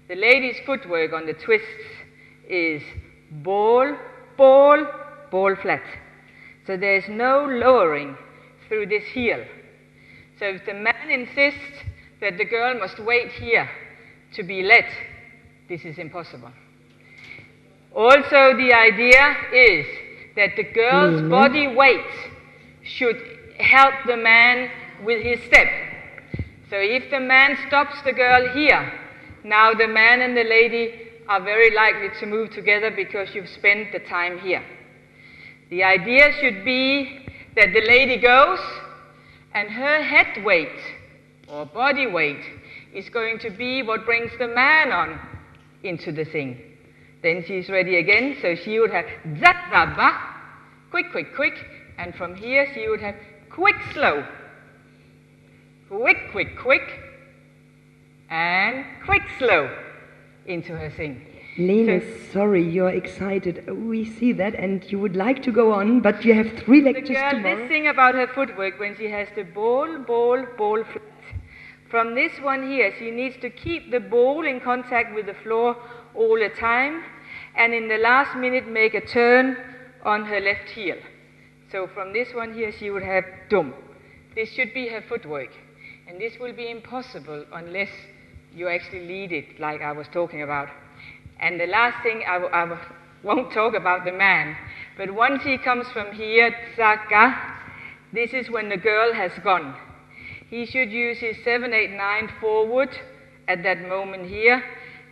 The lady's footwork on the twists is ball, ball, ball flat. So there's no lowering through this heel. So if the man insists that the girl must wait here to be led, this is impossible. Also, the idea is that the girl's body weight should help the man with his step. So if the man stops the girl here, now the man and the lady are very likely to move together because you've spent the time here. The idea should be that the lady goes and her head weight or body weight is going to be what brings the man on into the thing. Then she's ready again, so she would have zat-za-ba, quick, quick, quick, and from here she would have quick, slow, quick, quick, quick, and quick, slow into her thing. Lene, sorry, you're excited. We see that, and you would like to go on, but you have 3 lectures tomorrow. This thing about her footwork, when she has the ball, ball, ball flat. From this one here, she needs to keep the ball in contact with the floor all the time, and in the last minute make a turn on her left heel. So from this one here, she would have dum. This should be her footwork, and this will be impossible unless you actually lead it like I was talking about. And the last thing, I won't talk about the man, but once he comes from here, tsaka, this is when the girl has gone. He should use his 7, 8, 9 forward at that moment here,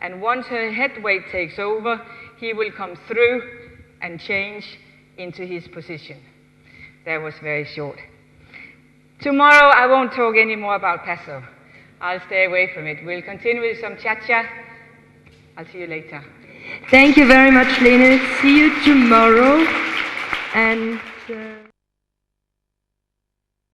and once her head weight takes over, he will come through and change into his position. That was very short. Tomorrow I won't talk any more about Paso. I'll stay away from it. We'll continue with some cha-cha. I'll see you later. Thank you very much, Lene. See you tomorrow. And